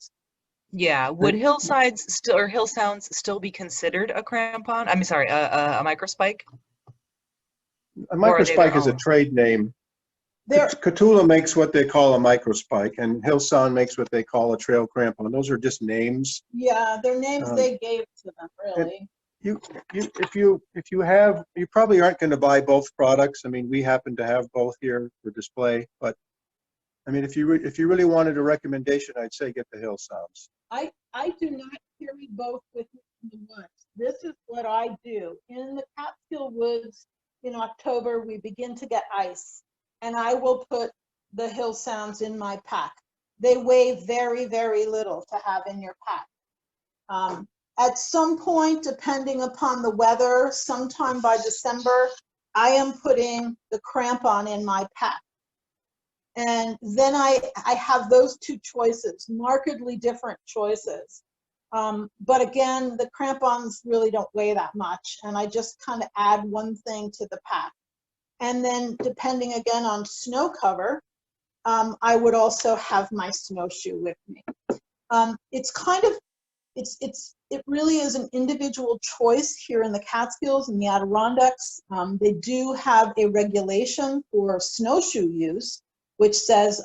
Yeah. Would hillsides still or hill sounds still be considered a crampon? I mean, sorry, a micro spike? A microspike is a trade name. Catula makes what they call a microspike, and Hillsound makes what they call a trail crampon. Those are just names. Yeah, they're names they gave to them, really. If you probably aren't going to buy both products. I mean, we happen to have both here for display, but I mean, if you really wanted a recommendation, I'd say get the Hillsounds. I do not carry both with me once. This is what I do. In the Catskill woods in October, we begin to get ice, and I will put the Hill Sounds in my pack. They weigh very, very little to have in your pack. At some point, depending upon the weather, sometime by December, I am putting the crampon in my pack. And then I have those 2 choices, markedly different choices. But again, the crampons really don't weigh that much, and I just kind of add one thing to the pack. And then depending again on snow cover, I would also have my snowshoe with me. It really is an individual choice here in the Catskills and the Adirondacks. They do have a regulation for snowshoe use, which says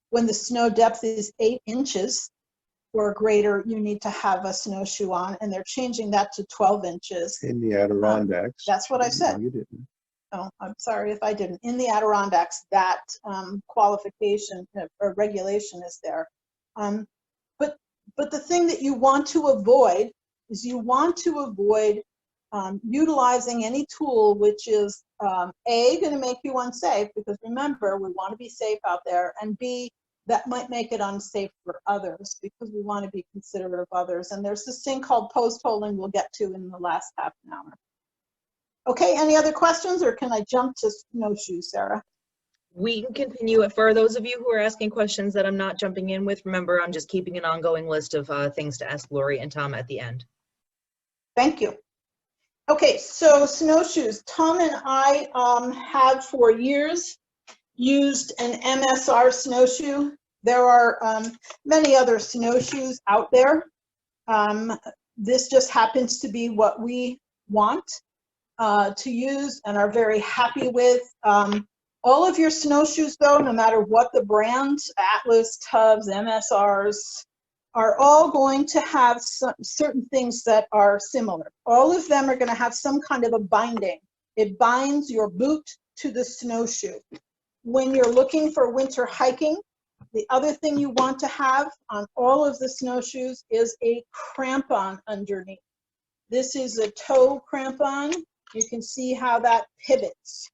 when the snow depth is 8 inches or greater, you need to have a snowshoe on, and they're changing that to 12 inches. In the Adirondacks. That's what I said. No, you didn't. Oh, I'm sorry if I didn't. In the Adirondacks, that qualification or regulation is there. But the thing that you want to avoid is you want to avoid utilizing any tool which is A, going to make you unsafe, because remember, we want to be safe out there, and B, that might make it unsafe for others because we want to be considerate of others. And there's this thing called post holing we'll get to in the last half an hour. Okay, any other questions, or can I jump to snowshoes, Sarah? We can continue. For those of you who are asking questions that I'm not jumping in with, remember, I'm just keeping an ongoing list of things to ask Laurie and Tom at the end. Thank you. Okay, so snowshoes. Tom and I have for years used an MSR snowshoe. There are many other snowshoes out there. This just happens to be what we want to use and are very happy with. All of your snowshoes, though, no matter what the brand, Atlas, Tubbs, MSRs, are all going to have certain things that are similar. All of them are going to have some kind of a binding. It binds your boot to the snowshoe. When you're looking for winter hiking, the other thing you want to have on all of the snowshoes is a crampon underneath. This is a toe crampon. You can see how that pivots.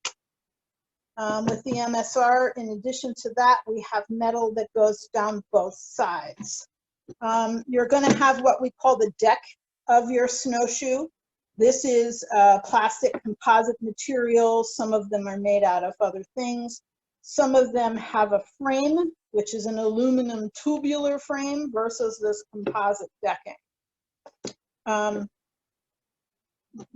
With the MSR, in addition to that, we have metal that goes down both sides. You're going to have what we call the deck of your snowshoe. This is plastic composite material. Some of them are made out of other things. Some of them have a frame, which is an aluminum tubular frame versus this composite decking.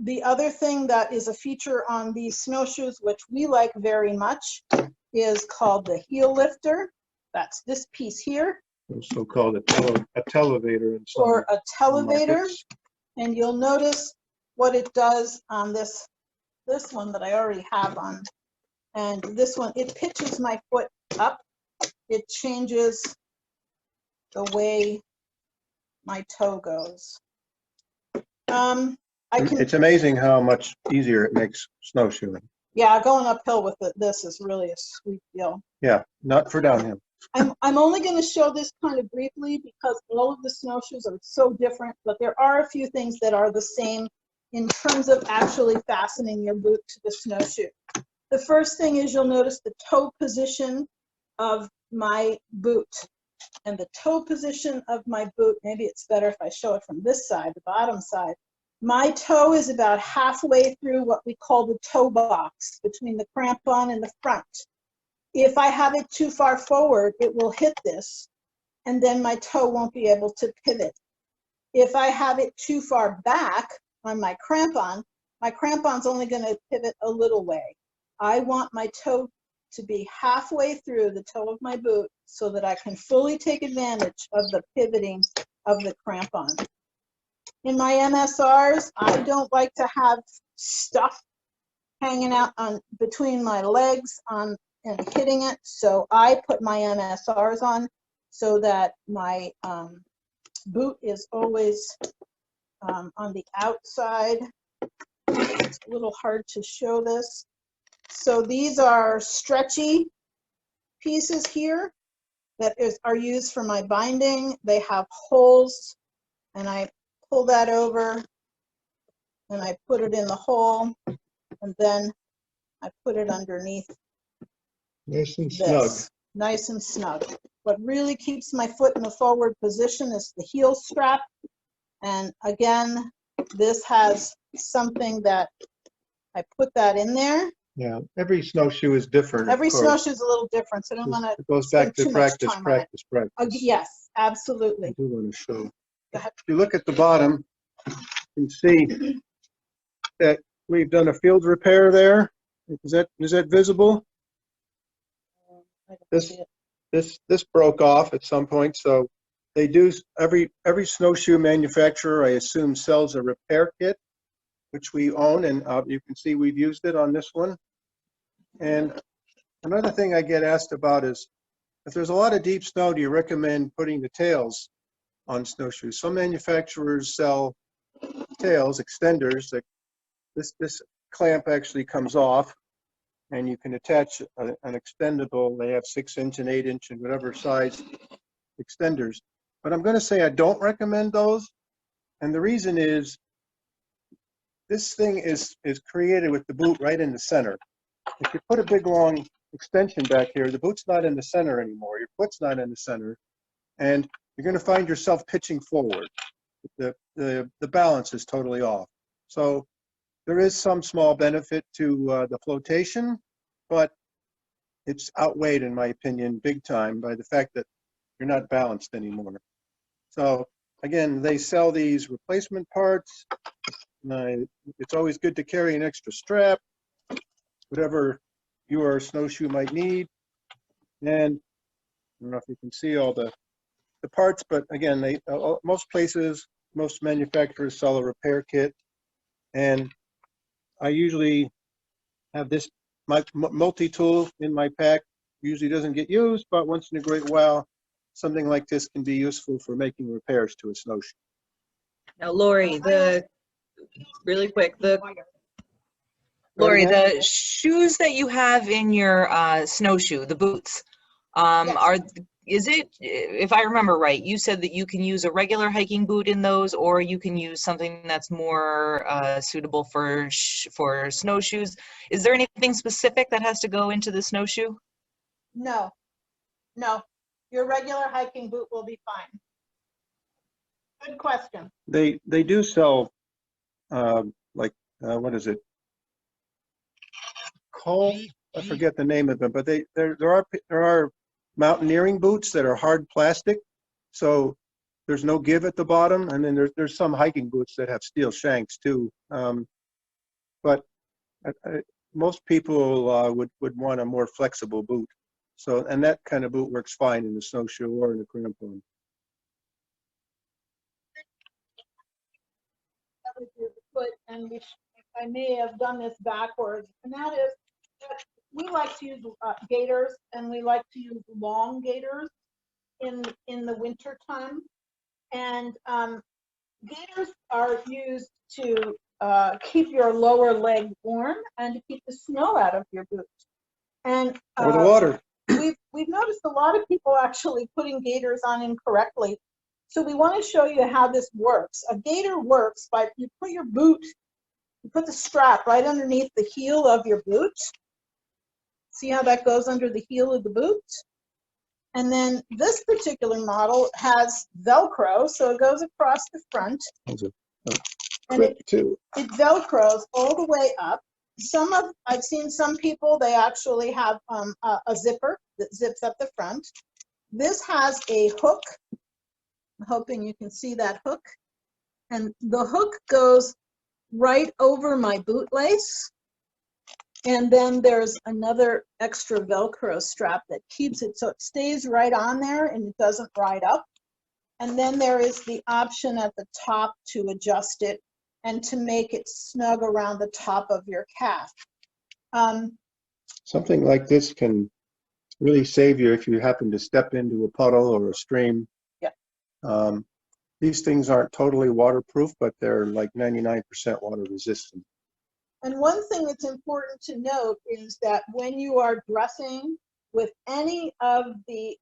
The other thing that is a feature on these snowshoes, which we like very much, is called the heel lifter. That's this piece here. Also called a televator in some Or a televator. markets. And you'll notice what it does on this one that I already have on. And this one, it pitches my foot up. It changes the way my toe goes. It's amazing how much easier it makes snowshoeing. Yeah, going uphill with this is really a sweet deal. Yeah, not for downhill. I'm only going to show this kind of briefly because all of the snowshoes are so different, but there are a few things that are the same in terms of actually fastening your boot to the snowshoe. The first thing is you'll notice the toe position of my boot. And the toe position of my boot, maybe it's better if I show it from this side, the bottom side. My toe is about halfway through what we call the toe box between the crampon and the front. If I have it too far forward, it will hit this, and then my toe won't be able to pivot. If I have it too far back on my crampon's only going to pivot a little way. I want my toe to be halfway through the toe of my boot so that I can fully take advantage of the pivoting of the crampon. In my MSRs, I don't like to have stuff hanging out on between my legs and hitting it, so I put my MSRs on so that my boot is always on the outside. It's a little hard to show this. So these are stretchy pieces here that are used for my binding. They have holes, and I pull that over and I put it in the hole, and then I put it underneath. Nice and snug. Nice and snug. What really keeps my foot in the forward position is the heel strap. And again, this has something that I put that in there. Yeah, every snowshoe is different. Every snowshoe is a little different, so I don't want to. It goes back to practice. Yes, absolutely. I do want to show. If you look at the bottom, you can see that we've done a field repair there. Is that visible? This broke off at some point, so they do. Every snowshoe manufacturer, I assume, sells a repair kit, which we own, and you can see we've used it on this one. And another thing I get asked about is, if there's a lot of deep snow, do you recommend putting the tails on snowshoes? Some manufacturers sell tails, extenders, that this clamp actually comes off, and you can attach an extendable. They have 6-inch and 8-inch and whatever size extenders. But I'm going to say I don't recommend those. And the reason is, this thing is created with the boot right in the center. If you put a big long extension back here, the boot's not in the center anymore. Your foot's not in the center, and you're going to find yourself pitching forward. The balance is totally off. So there is some small benefit to the flotation, but it's outweighed, in my opinion, big time by the fact that you're not balanced anymore. So again, they sell these replacement parts. It's always good to carry an extra strap, whatever your snowshoe might need. And I don't know if you can see all the parts, but again, most places most manufacturers sell a repair kit. And I usually have this multi-tool in my pack. Usually doesn't get used, but once in a great while, something like this can be useful for making repairs to a snowshoe. Now, Lori, really quick, Lori, the shoes that you have in your snowshoe, the boots, if I remember right, you said that you can use a regular hiking boot in those, or you can use something that's more suitable for snowshoes. Is there anything specific that has to go into the snowshoe? No, no. Your regular hiking boot will be fine. Good question. They do sell what is it? I forget the name of them, but there are mountaineering boots that are hard plastic, so there's no give at the bottom, and then there's some hiking boots that have steel shanks too. But most people would want a more flexible boot. So, and that kind of boot works fine in the snowshoe or in the crampon. And I may have done this backwards, and that is that we like to use gaiters, and we like to use long gaiters in the winter time. And gaiters are used to keep your lower leg warm and to keep the snow out of your boots. And or the water. We've noticed a lot of people actually putting gaiters on incorrectly. So we want to show you how this works. A gaiter works by you put the strap right underneath the heel of your boot. See how that goes under the heel of the boot? And then this particular model has Velcro, so it goes across the front. And it Velcros all the way up. I've seen some people, they actually have a zipper that zips up the front. This has a hook. I'm hoping you can see that hook. And the hook goes right over my boot lace. And then there's another extra Velcro strap that keeps it so it stays right on there and it doesn't ride up. And then there is the option at the top to adjust it and to make it snug around the top of your calf. Something like this can really save you if you happen to step into a puddle or a stream. Yeah. These things aren't totally waterproof, but they're like 99% water resistant. And one thing that's important to note is that when you are dressing with any of the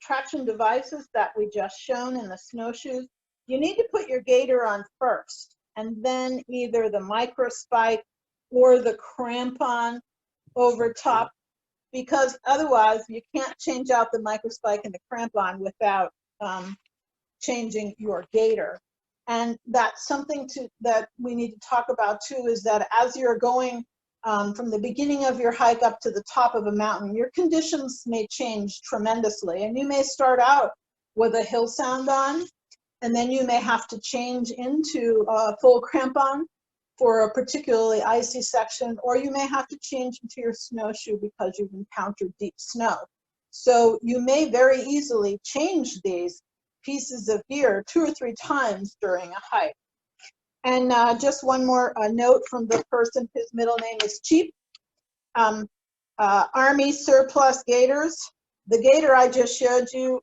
traction devices that we just shown in the snowshoes, you need to put your gaiter on first, and then either the micro spike or the crampon over top, because otherwise you can't change out the micro spike and the crampon without changing your gaiter. And that's something that we need to talk about too, is that as you're going from the beginning of your hike up to the top of a mountain, your conditions may change tremendously. And you may start out with a hill sound on, and then you may have to change into a full crampon for a particularly icy section, or you may have to change into your snowshoe because you've encountered deep snow. So you may very easily change these pieces of gear 2 or 3 times during a hike. And just one more note from the person whose middle name is Cheap. Army surplus gaiters. The gaiter I just showed you,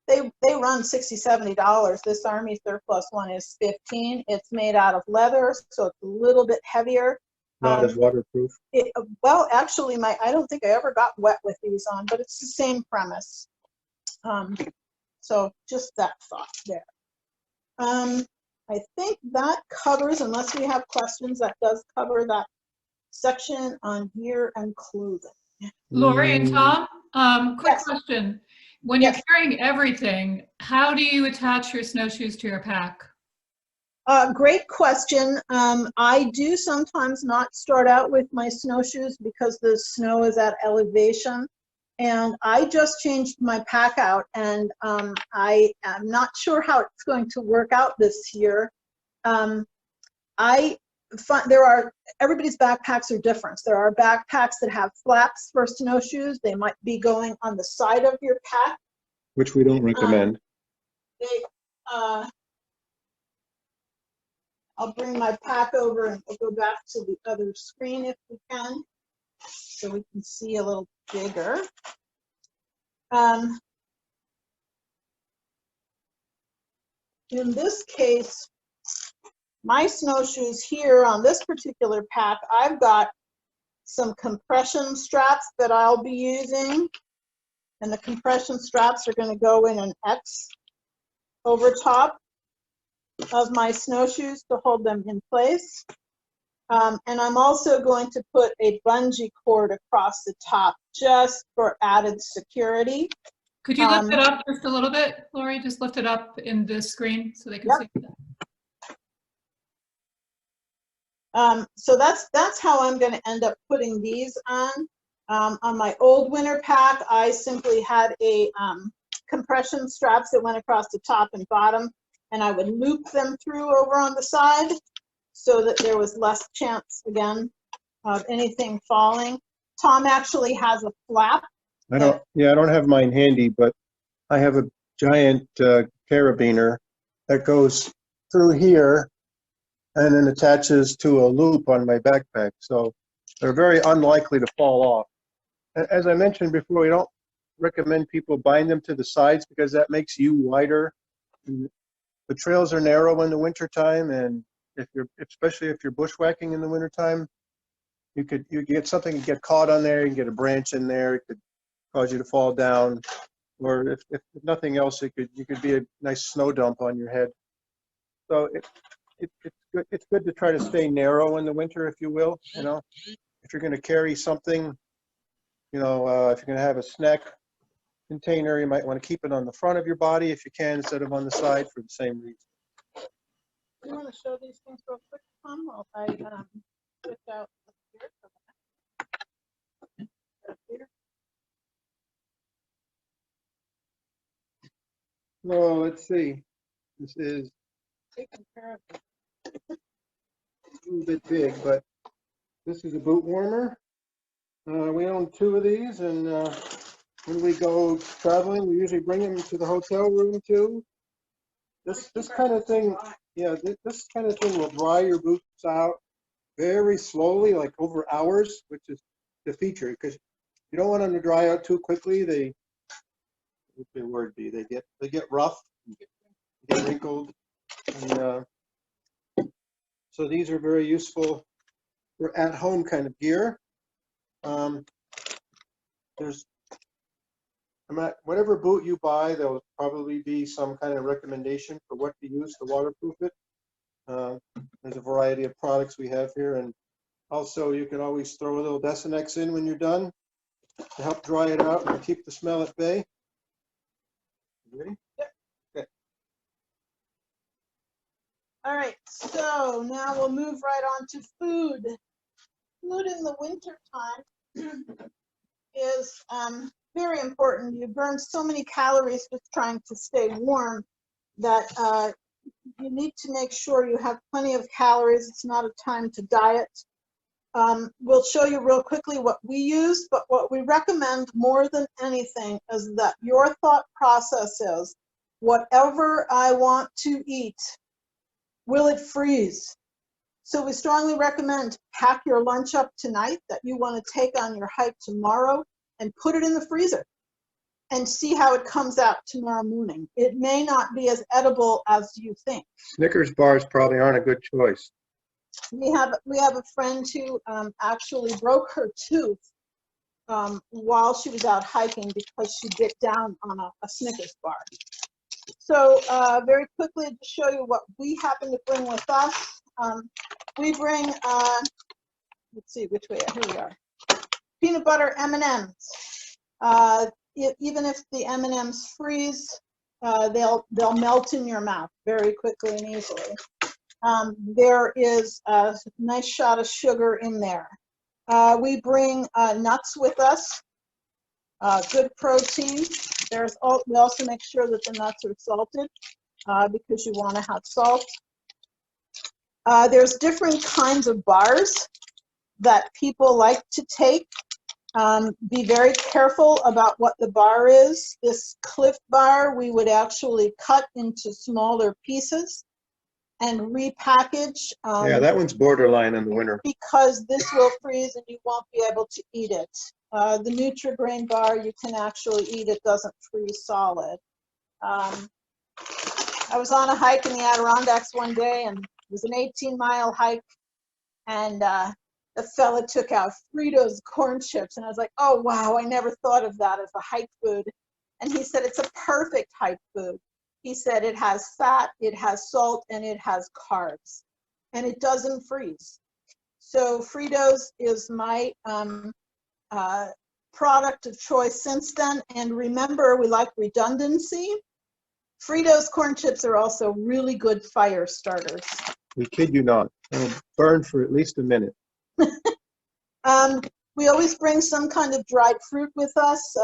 they run $60, $70. This Army surplus one is $15. It's made out of leather, so it's a little bit heavier. Not as waterproof? Well, actually, I don't think I ever got wet with these on, but it's the same premise. So just that thought there. I think that covers, unless we have questions, that does cover that section on gear and clothing. Lori and Tom, quick Yes. question. When Yes. you're carrying everything, how do you attach your snowshoes to your pack? Great question. I do sometimes not start out with my snowshoes because the snow is at elevation. And I just changed my pack out, and I am not sure how it's going to work out this year. Everybody's backpacks are different. There are backpacks that have flaps for snowshoes. They might be going on the side of your pack, which we don't recommend. I'll bring my pack over and we'll go back to the other screen if we can, so we can see a little bigger. In this case, my snowshoes here on this particular pack, I've got some compression straps that I'll be using. And the compression straps are going to go in an X over top of my snowshoes to hold them in place. And I'm also going to put a bungee cord across the top just for added security. Could you lift it up just a little bit, Laurie? Just lift it up in this screen so they can see that. So that's how I'm going to end up putting these on. On my old winter pack, I simply had a compression straps that went across the top and bottom, and I would loop them through over on the side so that there was less chance, again, of anything falling. Tom actually has a flap. I don't have mine handy, but I have a giant carabiner that goes through here and then attaches to a loop on my backpack. So they're very unlikely to fall off. As I mentioned before, we don't recommend people bind them to the sides because that makes you wider. The trails are narrow in the wintertime, and especially if you're bushwhacking in the wintertime, you get something to get caught on there, you can get a branch in there, it could cause you to fall down, or if nothing else, you could be a nice snow dump on your head. So it's good to try to stay narrow in the winter, if you will. You know, if you're going to carry something, you know, if you're going to have a snack container, you might want to keep it on the front of your body if you can, instead of on the side, for the same reason. You want to show these things real quick, Tom, while I switch out here? Well, let's see. This is Taking care of it. a little bit big, but this is a boot warmer. We own 2 of these, and when we go traveling, we usually bring them to the hotel room too. This kind of thing, yeah, this kind of thing will dry your boots out very slowly, like over hours, which is the feature, because you don't want them to dry out too quickly. What's the word be? They get rough, get wrinkled, and so these are very useful for at-home kind of gear. Whatever boot you buy, there'll probably be some kind of recommendation for what to use to waterproof it. There's a variety of products we have here, and also you can always throw a little Desenex in when you're done to help dry it out and keep the smell at bay. You ready? Yep. Okay. All right, so now we'll move right on to food. Food in the winter time is very important. You burn so many calories just trying to stay warm that you need to make sure you have plenty of calories. It's not a time to diet. We'll show you real quickly what we use, but what we recommend more than anything is that your thought process is, whatever I want to eat, will it freeze? So we strongly recommend pack your lunch up tonight that you want to take on your hike tomorrow and put it in the freezer and see how it comes out tomorrow morning. It may not be as edible as you think. Snickers bars probably aren't a good choice. We have a friend who actually broke her tooth while she was out hiking because she bit down on a Snickers bar. So very quickly to show you what we happen to bring with us. We bring, let's see which way, here we are. Peanut butter M&Ms. Even if the M&Ms freeze, they'll melt in your mouth very quickly and easily. There is a nice shot of sugar in there. We bring nuts with us, good protein. We also make sure that the nuts are salted because you want to have salt. There's different kinds of bars that people like to take. Be very careful about what the bar is. This Cliff Bar we would actually cut into smaller pieces and repackage. Yeah, that one's borderline in the winter. Because this will freeze and you won't be able to eat it. The Nutri-Grain bar, you can actually eat, it doesn't freeze solid. I was on a hike in the Adirondacks one day, and it was an 18-mile hike, and the fella took out Fritos corn chips, and I was like, oh wow, I never thought of that as a hike food. And he said it's a perfect hike food. He said it has fat, it has salt, and it has carbs, and it doesn't freeze. So Fritos is my product of choice since then. And remember, we like redundancy. Fritos corn chips are also really good fire starters. We kid you not. It'll burn for at least a minute. We always bring some kind of dried fruit with us.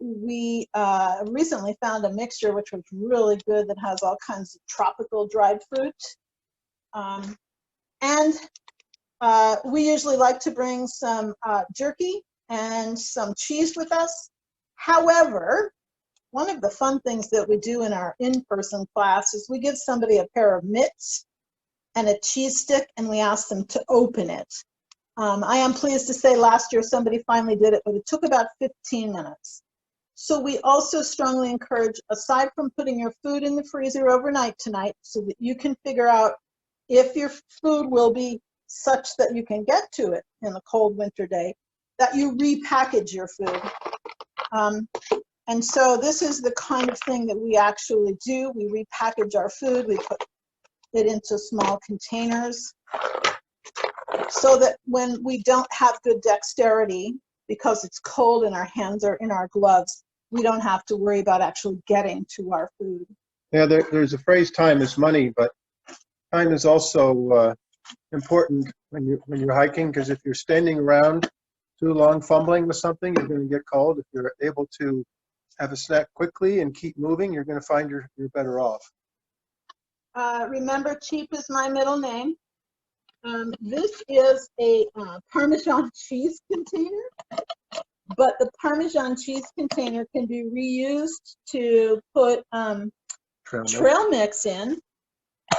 We recently found a mixture which was really good that has all kinds of tropical dried fruit. And we usually like to bring some jerky and some cheese with us. However, one of the fun things that we do in our in-person class is we give somebody a pair of mitts and a cheese stick, and we ask them to open it. I am pleased to say last year somebody finally did it, but it took about 15 minutes. So we also strongly encourage, aside from putting your food in the freezer overnight tonight so that you can figure out if your food will be such that you can get to it in a cold winter day, that you repackage your food. And so this is the kind of thing that we actually do. We repackage our food, we put it into small containers so that when we don't have good dexterity, because it's cold and our hands are in our gloves, we don't have to worry about actually getting to our food. Yeah, there's a phrase, time is money, but time is also important when you're hiking, because if you're standing around too long fumbling with something, you're going to get cold. If you're able to have a snack quickly and keep moving, you're going to find you're better off. Remember, cheap is my middle name. This is a Parmesan cheese container, but the Parmesan cheese container can be reused to put trail mix in,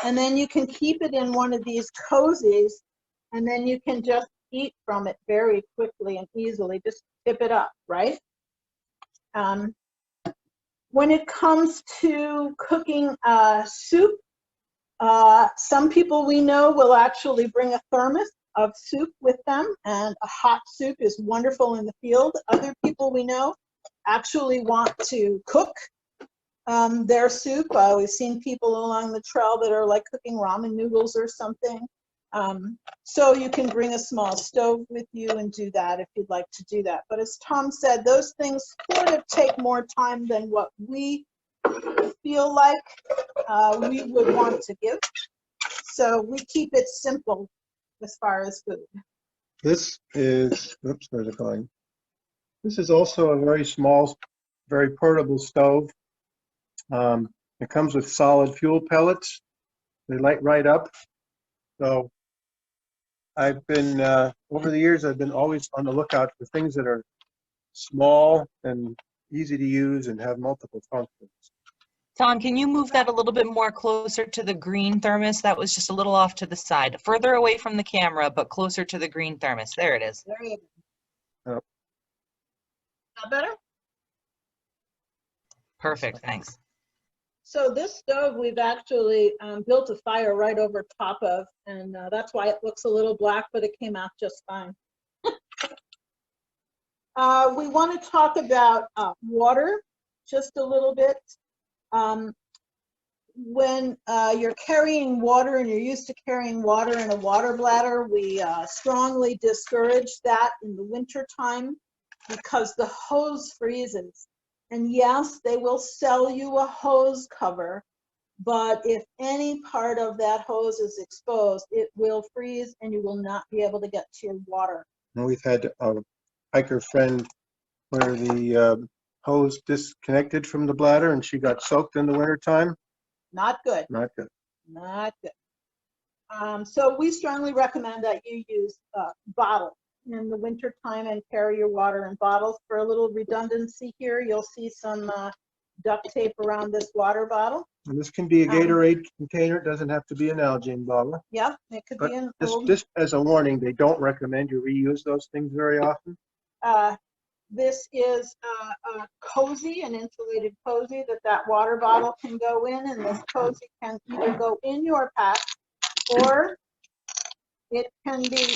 and then you can keep it in one of these cozies, and then you can just eat from it very quickly and easily. Just tip it up, right? When it comes to cooking soup, some people we know will actually bring a thermos of soup with them, and a hot soup is wonderful in the field. Other people we know actually want to cook their soup. We've seen people along the trail that are like cooking ramen noodles or something. So you can bring a small stove with you and do that if you'd like to do that. But as Tom said, those things sort of take more time than what we feel like we would want to give. So we keep it simple as far as food. This is, oops, where's it going? This is also a very small, very portable stove. It comes with solid fuel pellets. They light right up. So I've been, over the years, I've been always on the lookout for things that are small and easy to use and have multiple functions. Tom, can you move that a little bit more closer to the green thermos? That was just a little off to the side, further away from the camera, but closer to the green thermos. There it is. There you go. Oh. That better? Perfect, thanks. So this stove we've actually built a fire right over top of, and that's why it looks a little black, but it came out just fine. We want to talk about water just a little bit. When you're carrying water and you're used to carrying water in a water bladder, we strongly discourage that in the winter time because the hose freezes. And yes, they will sell you a hose cover, but if any part of that hose is exposed, it will freeze and you will not be able to get to your water. And we've had a hiker friend where the hose disconnected from the bladder and she got soaked in the wintertime. Not good. Not good. Not good. So we strongly recommend that you use bottles in the winter time and carry your water in bottles. For a little redundancy here, you'll see some duct tape around this water bottle. And this can be a Gatorade container. It doesn't have to be an Nalgene bottle. Yeah, it could But be an old. just as a warning, they don't recommend you reuse those things very often. This is a cozy, an insulated cozy that water bottle can go in, and this cozy can either go in your pack or it can be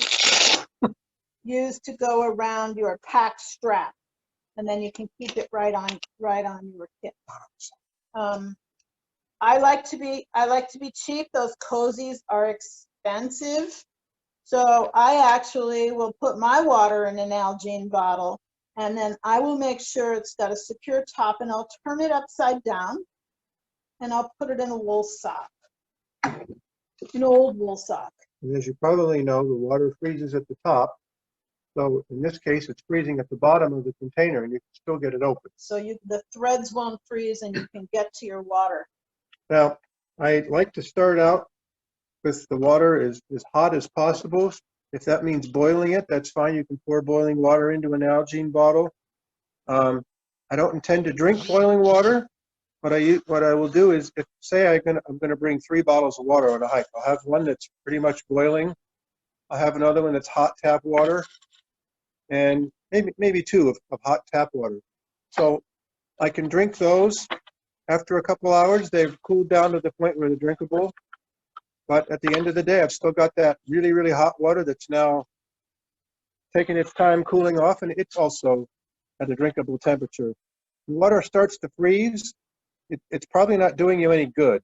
used to go around your pack strap, and then you can keep it right on your kit. I like to be cheap. Those cozies are expensive, so I actually will put my water in an Nalgene bottle, and then I will make sure it's got a secure top, and I'll turn it upside down, and I'll put it in a wool sock, an old wool sock. And as you probably know, the water freezes at the top. So in this case, it's freezing at the bottom of the container, and you can still get it open. So the threads won't freeze, and you can get to your water. Now, I like to start out with the water as hot as possible. If that means boiling it, that's fine. You can pour boiling water into an Nalgene bottle. I don't intend to drink boiling water. What I will do is, if say I'm going to bring 3 bottles of water on a hike, I'll have one that's pretty much boiling. I'll have another one that's hot tap water, and maybe 2 of hot tap water. So I can drink those. After a couple hours, they've cooled down to the point where they're drinkable. But at the end of the day, I've still got that really, really hot water that's now taking its time cooling off, and it's also at a drinkable temperature. When water starts to freeze, it's probably not doing you any good.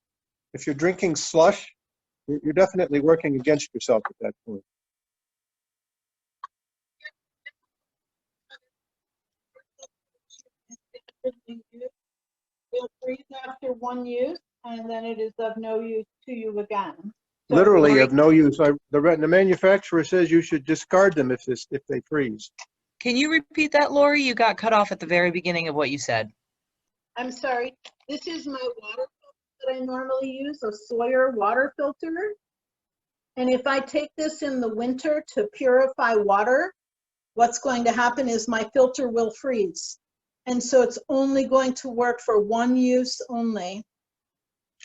If you're drinking slush, you're definitely working against yourself at that point. It'll freeze after one use, and then it is of no use to you again. So Literally of no use. The manufacturer says you should discard them if they freeze. Can you repeat that, Laurie? You got cut off at the very beginning of what you said. I'm sorry. This is my water filter that I normally use, a Sawyer water filter. And if I take this in the winter to purify water, what's going to happen is my filter will freeze. And so it's only going to work for one use only.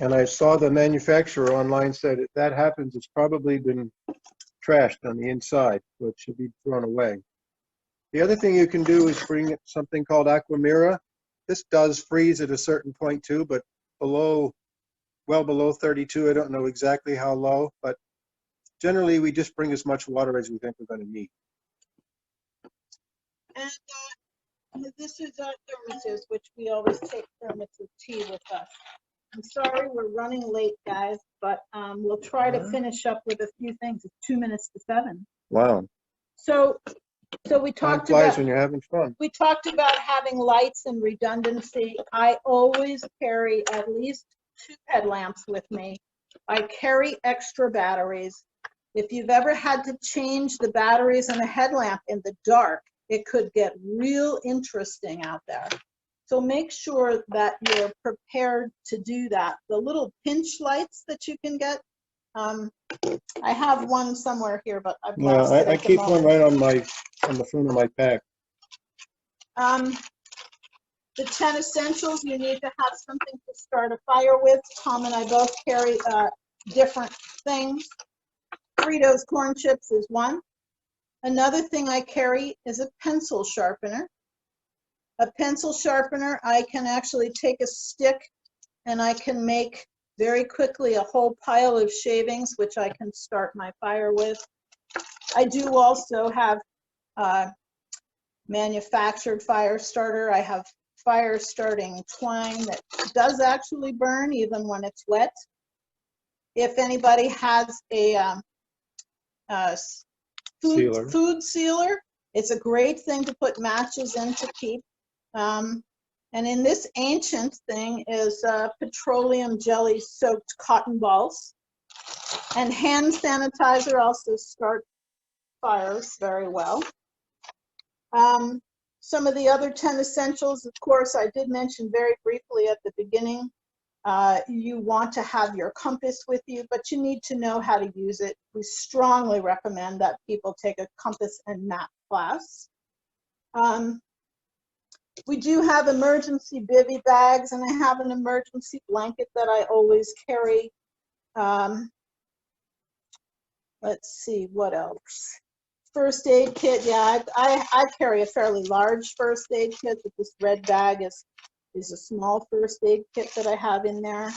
And I saw the manufacturer online said if that happens, it's probably been trashed on the inside, so it should be thrown away. The other thing you can do is bring something called Aquamira. This does freeze at a certain point too, but well below 32. I don't know exactly how low, but generally we just bring as much water as we think we're going to need. And this is our thermoses, which we always take thermos of tea with us. I'm sorry we're running late, guys, but we'll try to finish up with a few things. It's 2 minutes to 7. Wow. So we talked Time flies about when you're having fun. we talked about having lights and redundancy. I always carry at least 2 headlamps with me. I carry extra batteries. If you've ever had to change the batteries in a headlamp in the dark, it could get real interesting out there. So make sure that you're prepared to do that. The little pinch lights that you can get, I have one somewhere here, but I've lost it. I keep one right on the front of my pack. The 10 essentials, you need to have something to start a fire with. Tom and I both carry different things. Fritos corn chips is one. Another thing I carry is a pencil sharpener. A pencil sharpener, I can actually take a stick and I can make very quickly a whole pile of shavings, which I can start my fire with. I do also have manufactured fire starter. I have fire starting twine that does actually burn even when it's wet. If anybody has a food sealer, it's a great thing to put matches in to keep. And in this ancient thing is petroleum jelly soaked cotton balls. And hand sanitizer also starts fires very well. Some of the other 10 essentials, of course, I did mention very briefly at the beginning. You want to have your compass with you, but you need to know how to use it. We strongly recommend that people take a compass and map class. We do have emergency bivy bags, and I have an emergency blanket that I always carry. Let's see, what else? First aid kit, yeah, I carry a fairly large first aid kit, but this red bag is a small first aid kit that I have in there.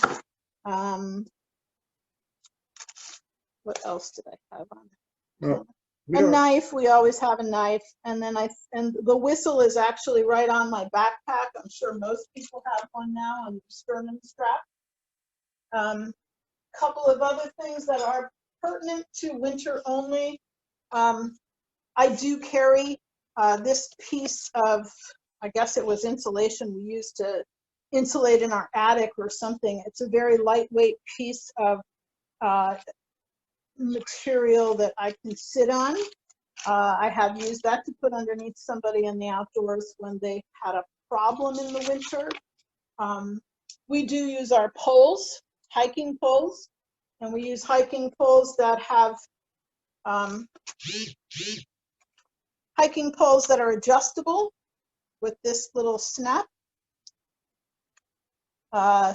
What else did I have on? Well, A knife, we always have a knife, and then and the whistle is actually right on my backpack. I'm sure most people have one now on the sternum strap. Couple of other things that are pertinent to winter only. I do carry this piece of, I guess it was insulation we used to insulate in our attic or something. It's a very lightweight piece of material that I can sit on. I have used that to put underneath somebody in the outdoors when they had a problem in the winter. We do use our poles, hiking poles, and we use hiking poles that have hiking poles that are adjustable with this little snap.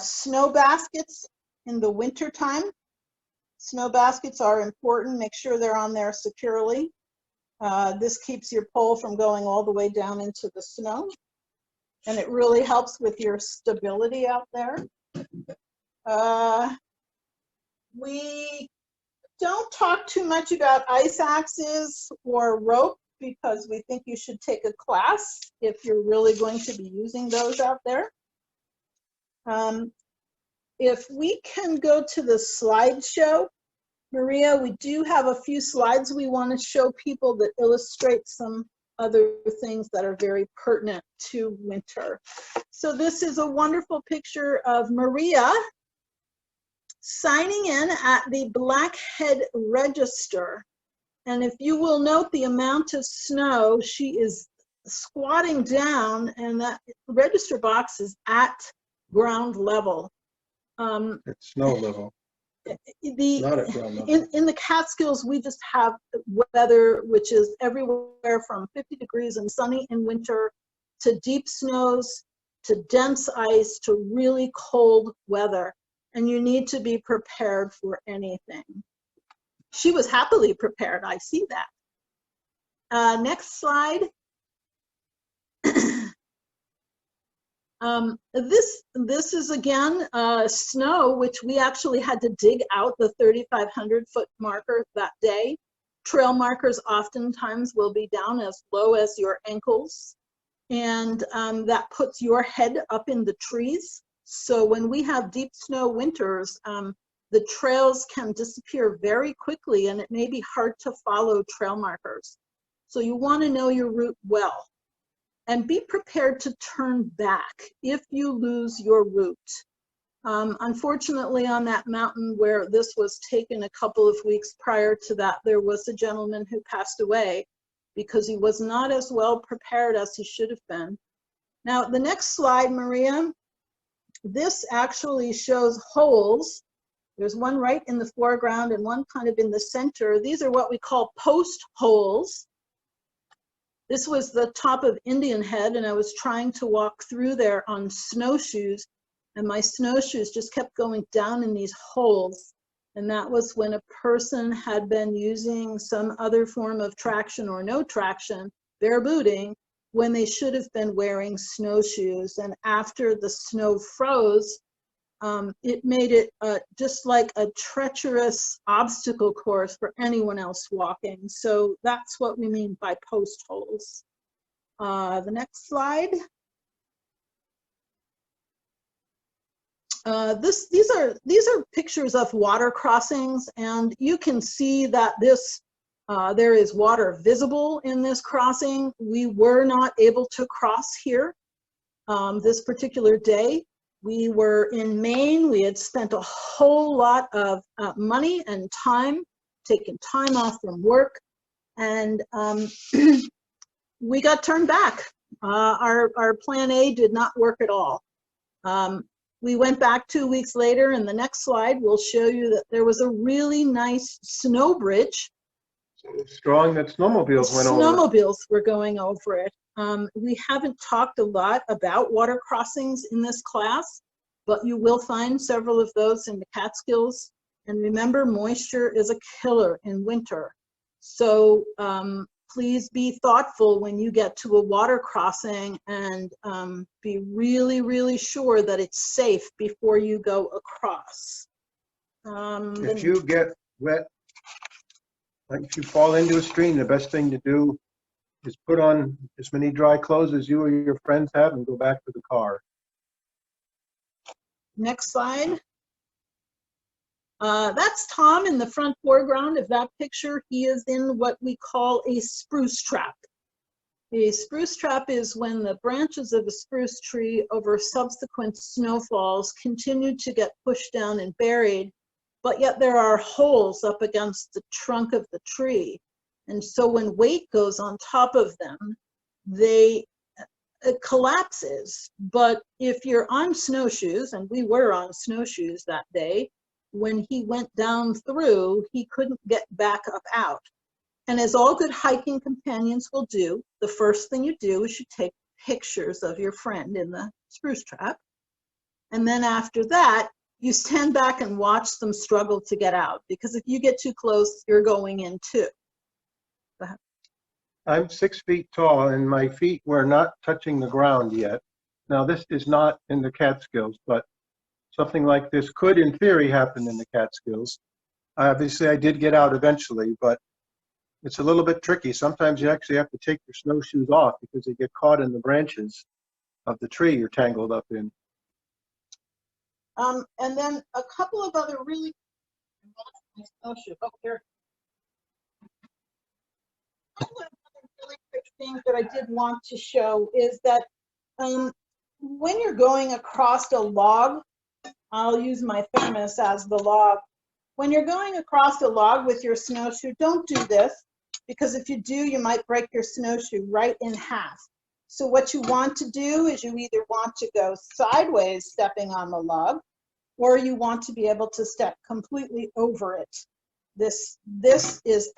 Snow baskets in the winter time. Snow baskets are important. Make sure they're on there securely. This keeps your pole from going all the way down into the snow, and it really helps with your stability out there. We don't talk too much about ice axes or rope because we think you should take a class if you're really going to be using those out there. If we can go to the slideshow, Maria, we do have a few slides we want to show people that illustrate some other things that are very pertinent to winter. So this is a wonderful picture of Maria signing in at the Blackhead Register. And if you will note the amount of snow, she is squatting down, and that register box is at ground level. It's snow level. Not at ground level. In the Catskills, we just have weather which is everywhere from 50 degrees and sunny in winter to deep snows to dense ice to really cold weather. And you need to be prepared for anything. She was happily prepared, I see that. Next slide. This is again snow, which we actually had to dig out the 3,500 foot marker that day. Trail markers oftentimes will be down as low as your ankles, and that puts your head up in the trees. So when we have deep snow winters, the trails can disappear very quickly, and it may be hard to follow trail markers. So you want to know your route well. And be prepared to turn back if you lose your route. Unfortunately, on that mountain where this was taken a couple of weeks prior to that, there was a gentleman who passed away because he was not as well prepared as he should have been. Now, the next slide, Maria, this actually shows holes. There's one right in the foreground and one kind of in the center. These are what we call post holes. This was the top of Indian Head, and I was trying to walk through there on snowshoes, and my snowshoes just kept going down in these holes. And that was when a person had been using some other form of traction or no traction, bare booting, when they should have been wearing snowshoes. And after the snow froze, it made it just like a treacherous obstacle course for anyone else walking. So that's what we mean by post holes. The next slide. These are pictures of water crossings, and you can see that there is water visible in this crossing. We were not able to cross here this particular day. We were in Maine. We had spent a whole lot of money and time, taking time off from work, and we got turned back. Our plan A did not work at all. We went back 2 weeks later, and the next slide will show you that there was a really nice snow bridge. So strong that snowmobiles went over. Snowmobiles were going over it. We haven't talked a lot about water crossings in this class, but you will find several of those in the Catskills. And remember, moisture is a killer in winter. So please be thoughtful when you get to a water crossing, and be really, really sure that it's safe before you go across. If you get wet, like if you fall into a stream, the best thing to do is put on as many dry clothes as you or your friends have and go back to the car. Next slide. That's Tom in the front foreground of that picture. He is in what we call a spruce trap. A spruce trap is when the branches of a spruce tree over subsequent snowfalls continue to get pushed down and buried, but yet there are holes up against the trunk of the tree. And so when weight goes on top of them, it collapses. But if you're on snowshoes, and we were on snowshoes that day, when he went down through, he couldn't get back up out. And as all good hiking companions will do, the first thing you do is you take pictures of your friend in the spruce trap. And then after that, you stand back and watch them struggle to get out, because if you get too close, you're going in too. Go ahead. I'm 6 feet tall and my feet were not touching the ground yet. Now, this is not in the Catskills, but something like this could, in theory, happen in the Catskills. Obviously, I did get out eventually, but it's a little bit tricky. Sometimes you actually have to take your snowshoes off because they get caught in the branches of the tree you're tangled up in. And then a couple of other really, really quick things that I did want to show is that when you're going across a log, I'll use my thermos as the log. When you're going across a log with your snowshoe, don't do this, because if you do, you might break your snowshoe right in half. So what you want to do is you either want to go sideways stepping on the log, or you want to be able to step completely over it. This is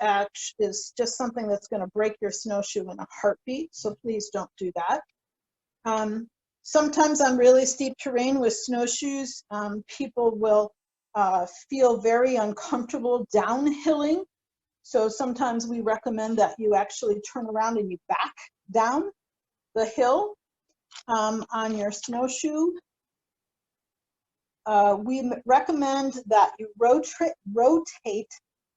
just something that's going to break your snowshoe in a heartbeat, so please don't do that. Sometimes on really steep terrain with snowshoes, people will feel very uncomfortable downhilling. So sometimes we recommend that you actually turn around and you back down the hill on your snowshoe. We recommend that you rotate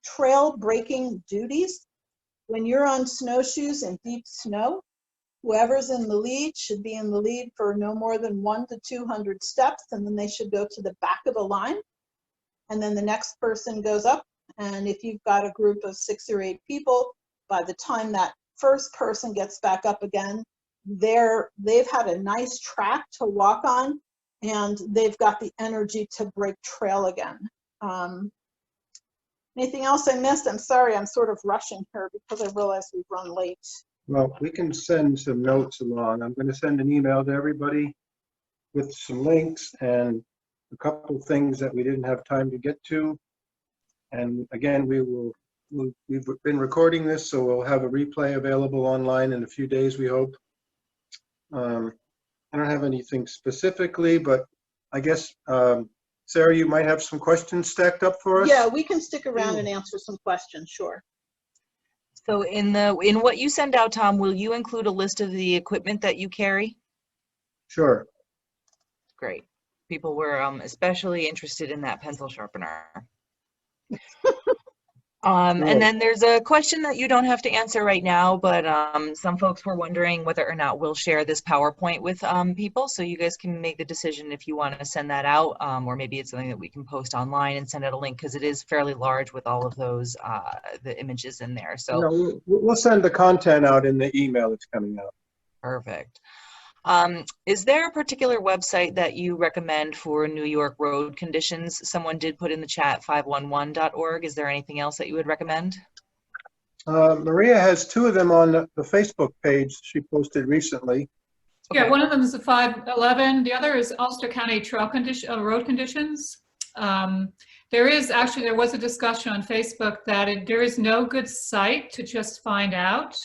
trail breaking duties. When you're on snowshoes in deep snow, whoever's in the lead should be in the lead for no more than 100 to 200 steps, and then they should go to the back of the line. And then the next person goes up, and if you've got a group of 6 or 8 people, by the time that first person gets back up again, they've had a nice track to walk on, and they've got the energy to break trail again. Anything else I missed? I'm sorry, I'm sort of rushing here because I realize we've run late. Well, we can send some notes along. I'm going to send an email to everybody with some links and a couple of things that we didn't have time to get to. And again, we've been recording this, so we'll have a replay available online in a few days, we hope. I don't have anything specifically, but I guess, Sarah, you might have some questions stacked up for us? Yeah, we can stick around and answer some questions, sure. So in what you send out, Tom, will you include a list of the equipment that you carry? Sure. Great. People were especially interested in that pencil sharpener. And then there's a question that you don't have to answer right now, but some folks were wondering whether or not we'll share this PowerPoint with people, so you guys can make the decision if you want to send that out, or maybe it's something that we can post online and send out a link, because it is fairly large with all of those the images in there. So no, we'll send the content out in the email that's coming out. perfect. Is there a particular website that you recommend for New York road conditions? Someone did put in the chat 511.org. Is there anything else that you would recommend? Maria has 2 of them on the Facebook page she posted recently. Yeah, one of them is the 511. The other is Ulster County road conditions. There was a discussion on Facebook that there is no good site to just find out.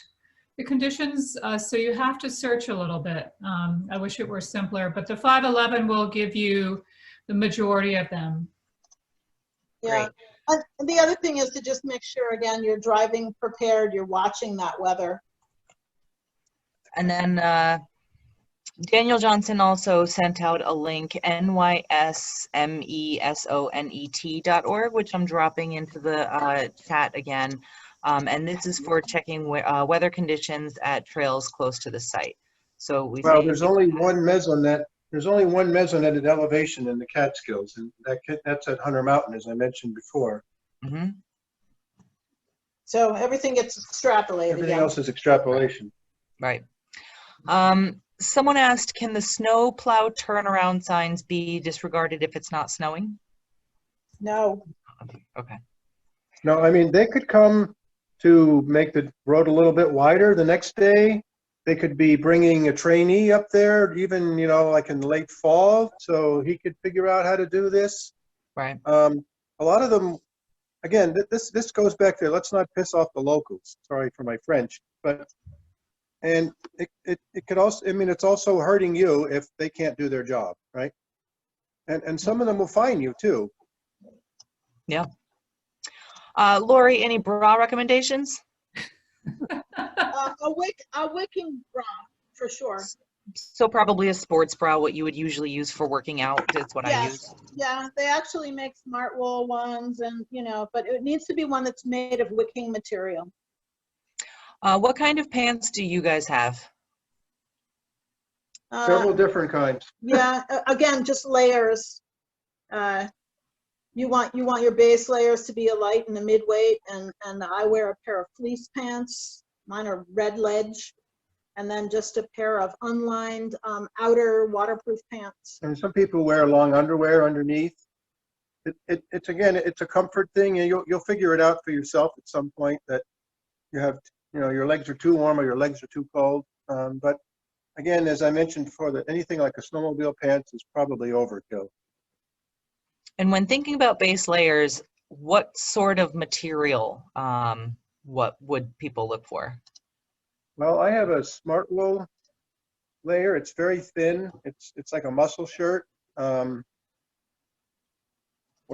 the conditions, so you have to search a little bit. I wish it were simpler, but the 511 will give you the majority of them. Yeah. And the other thing is to just make sure, again, you're driving prepared, you're watching that weather. And then Daniel Johnson also sent out a link, nysmesonet.org, which I'm dropping into the chat again. And this is for checking weather conditions at trails close to the site. So Well, there's only one mesonet. There's only one mesoneted elevation in the Catskills, and that's at Hunter Mountain, as I mentioned before. Mm-hmm. So everything gets extrapolated. Everything else is extrapolation. Right. Someone asked, can the snow plow turnaround signs be disregarded if it's not snowing? No. Okay. No, I mean, they could come to make the road a little bit wider the next day. They could be bringing a trainee up there, even, you know, like in late fall, so he could figure out how to do this. Right. A lot of them, again, this goes back to, let's not piss off the locals. Sorry for my French, but, and it could also, I mean, it's also hurting you if they can't do their job, right? And some of them will fine you too. Yeah. Laurie, any bra recommendations? A wicking bra, for sure. So probably a sports bra, what you would usually use for working out. That's what I use. Yeah, they actually make smart wool ones, and you know, but it needs to be one that's made of wicking material. What kind of pants do you guys have? Several different kinds. Yeah, again, just layers. You want your base layers to be a light and a mid-weight, and I wear a pair of fleece pants. Mine are red ledge, and then just a pair of unlined outer waterproof pants. And some people wear long underwear underneath. It's again, it's a comfort thing, and you'll figure it out for yourself at some point that you have, you know, your legs are too warm or your legs are too cold. But again, as I mentioned before, that anything like a snowmobile pants is probably overkill. And when thinking about base layers, what sort of material, what would people look for? Well, I have a smart wool layer. It's very thin. It's like a muscle shirt. What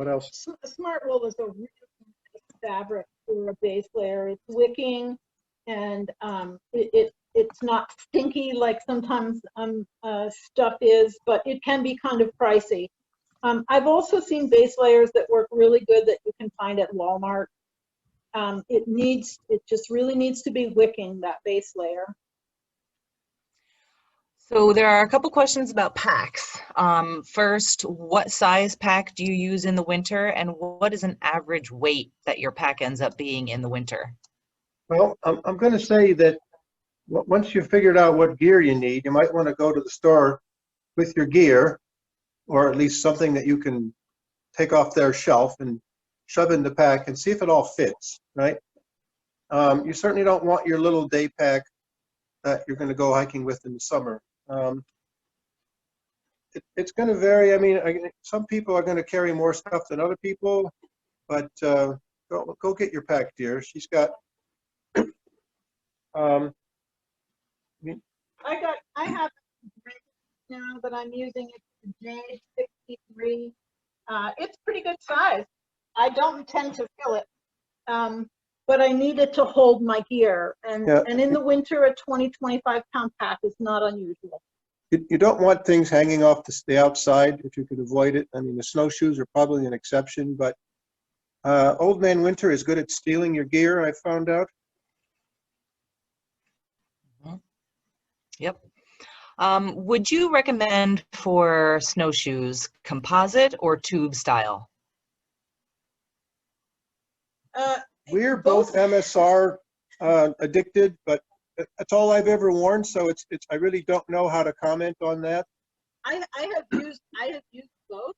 else? Smart wool is a really nice fabric for a base layer. It's wicking, and it's not stinky like sometimes stuff is, but it can be kind of pricey. I've also seen base layers that work really good that you can find at Walmart. It just really needs to be wicking, that base layer. So there are a couple questions about packs. First, what size pack do you use in the winter, and what is an average weight that your pack ends up being in the winter? Well, I'm going to say that once you've figured out what gear you need, you might want to go to the store with your gear, or at least something that you can take off their shelf and shove in the pack and see if it all fits, right? You certainly don't want your little day pack that you're going to go hiking with in the summer. It's going to vary. I mean, some people are going to carry more stuff than other people, but go get your pack, dear. She's got. I have now that I'm using it. J63. It's pretty good size. I don't intend to fill it, but I need it to hold my gear. And in the winter, a 20-25 pound pack is not unusual. You don't want things hanging off the outside if you could avoid it. I mean, the snowshoes are probably an exception, but Old Man Winter is good at stealing your gear, I found out. Yep. Would you recommend for snowshoes composite or tube style? We're both MSR addicted, but that's all I've ever worn, so I really don't know how to comment on that. I have used both.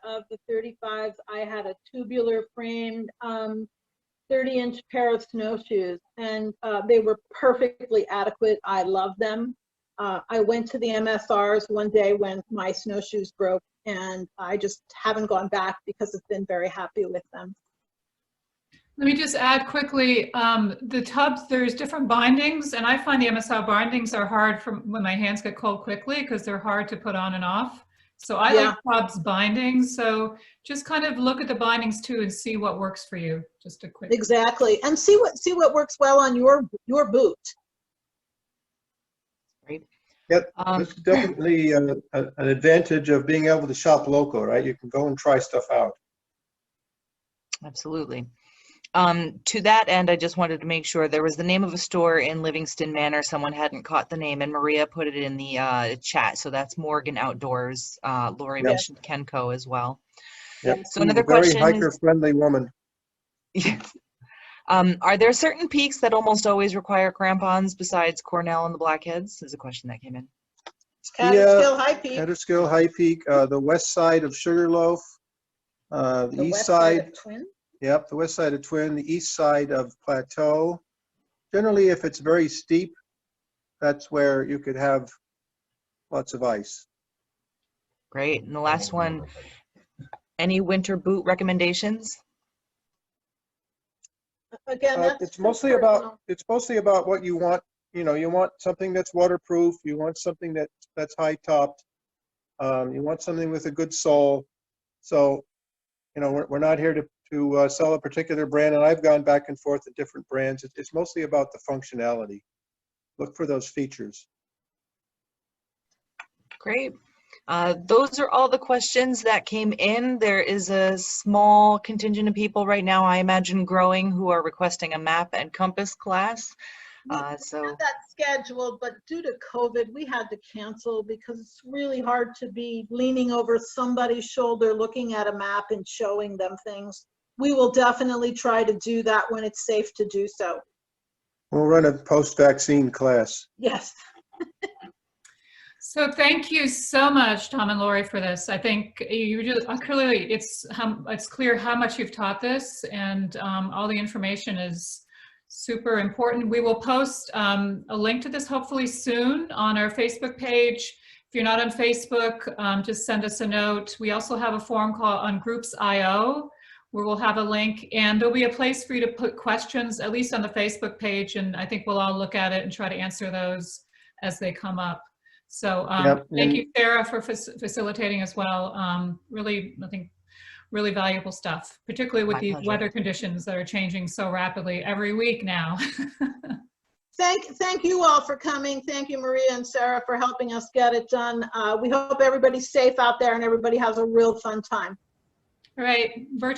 Of the 35s, I had a tubular framed 30-inch pair of snowshoes, and they were perfectly adequate. I love them. I went to the MSRs one day when my snowshoes broke, and I just haven't gone back because I've been very happy with them. Let me just add quickly, the tubs, there's different bindings, and I find the MSR bindings are hard for when my hands get cold quickly because they're hard to put on and off. So I like tubs bindings. So just kind of look at the bindings too and see what works for you. Just a quick. Exactly, and see what works well on your boot. Great. Yep, this is definitely an advantage of being able to shop local, right? You can go and try stuff out. Absolutely. To that end, I just wanted to make sure there was the name of a store in Livingston Manor. Someone hadn't caught the name, and Maria put it in the chat. So that's Morgan Outdoors. Laurie mentioned Kenco as well. Yep. So another Very question hiker-friendly woman. Are there certain peaks that almost always require crampons besides Cornell and the Blackheads? Is a question that came in. Catskill High Peak. Catskill High Peak, the west side of Sugarloaf, the east side of Twin. Yep, the west side of Twin, the east side of Plateau. Generally, if it's very steep, that's where you could have lots of ice. Great. And the last one, any winter boot recommendations? Again, it's mostly about what you want. You know, you want something that's waterproof. You want something that's high topped. You want something with a good sole. So, you know, we're not here to sell a particular brand, and I've gone back and forth to different brands. It's mostly about the functionality. Look for those features. Great. Those are all the questions that came in. There is a small contingent of people right now, I imagine growing, who are requesting a map and compass class. We had that scheduled, but due to COVID, we had to cancel because it's really hard to be leaning over somebody's shoulder, looking at a map and showing them things. We will definitely try to do that when it's safe to do so. We'll run a post-vaccine class. Yes. So thank you so much, Tom and Laurie, for this. I think you just clearly it's clear how much you've taught this, and all the information is super important. We will post a link to this hopefully soon on our Facebook page. If you're not on Facebook, just send us a note. We also have a forum call on Groups.io where we'll have a link, and there'll be a place for you to put questions, at least on the Facebook page, and I think we'll all look at it and try to answer those as they come up. So thank you, Sarah, for facilitating as well. Really, I think, really valuable stuff, particularly with these weather conditions that are changing so rapidly every week now. Thank you all for coming. Thank you, Maria and Sarah, for helping us get it done. We hope everybody's safe out there and everybody has a real fun time. All right, virtual.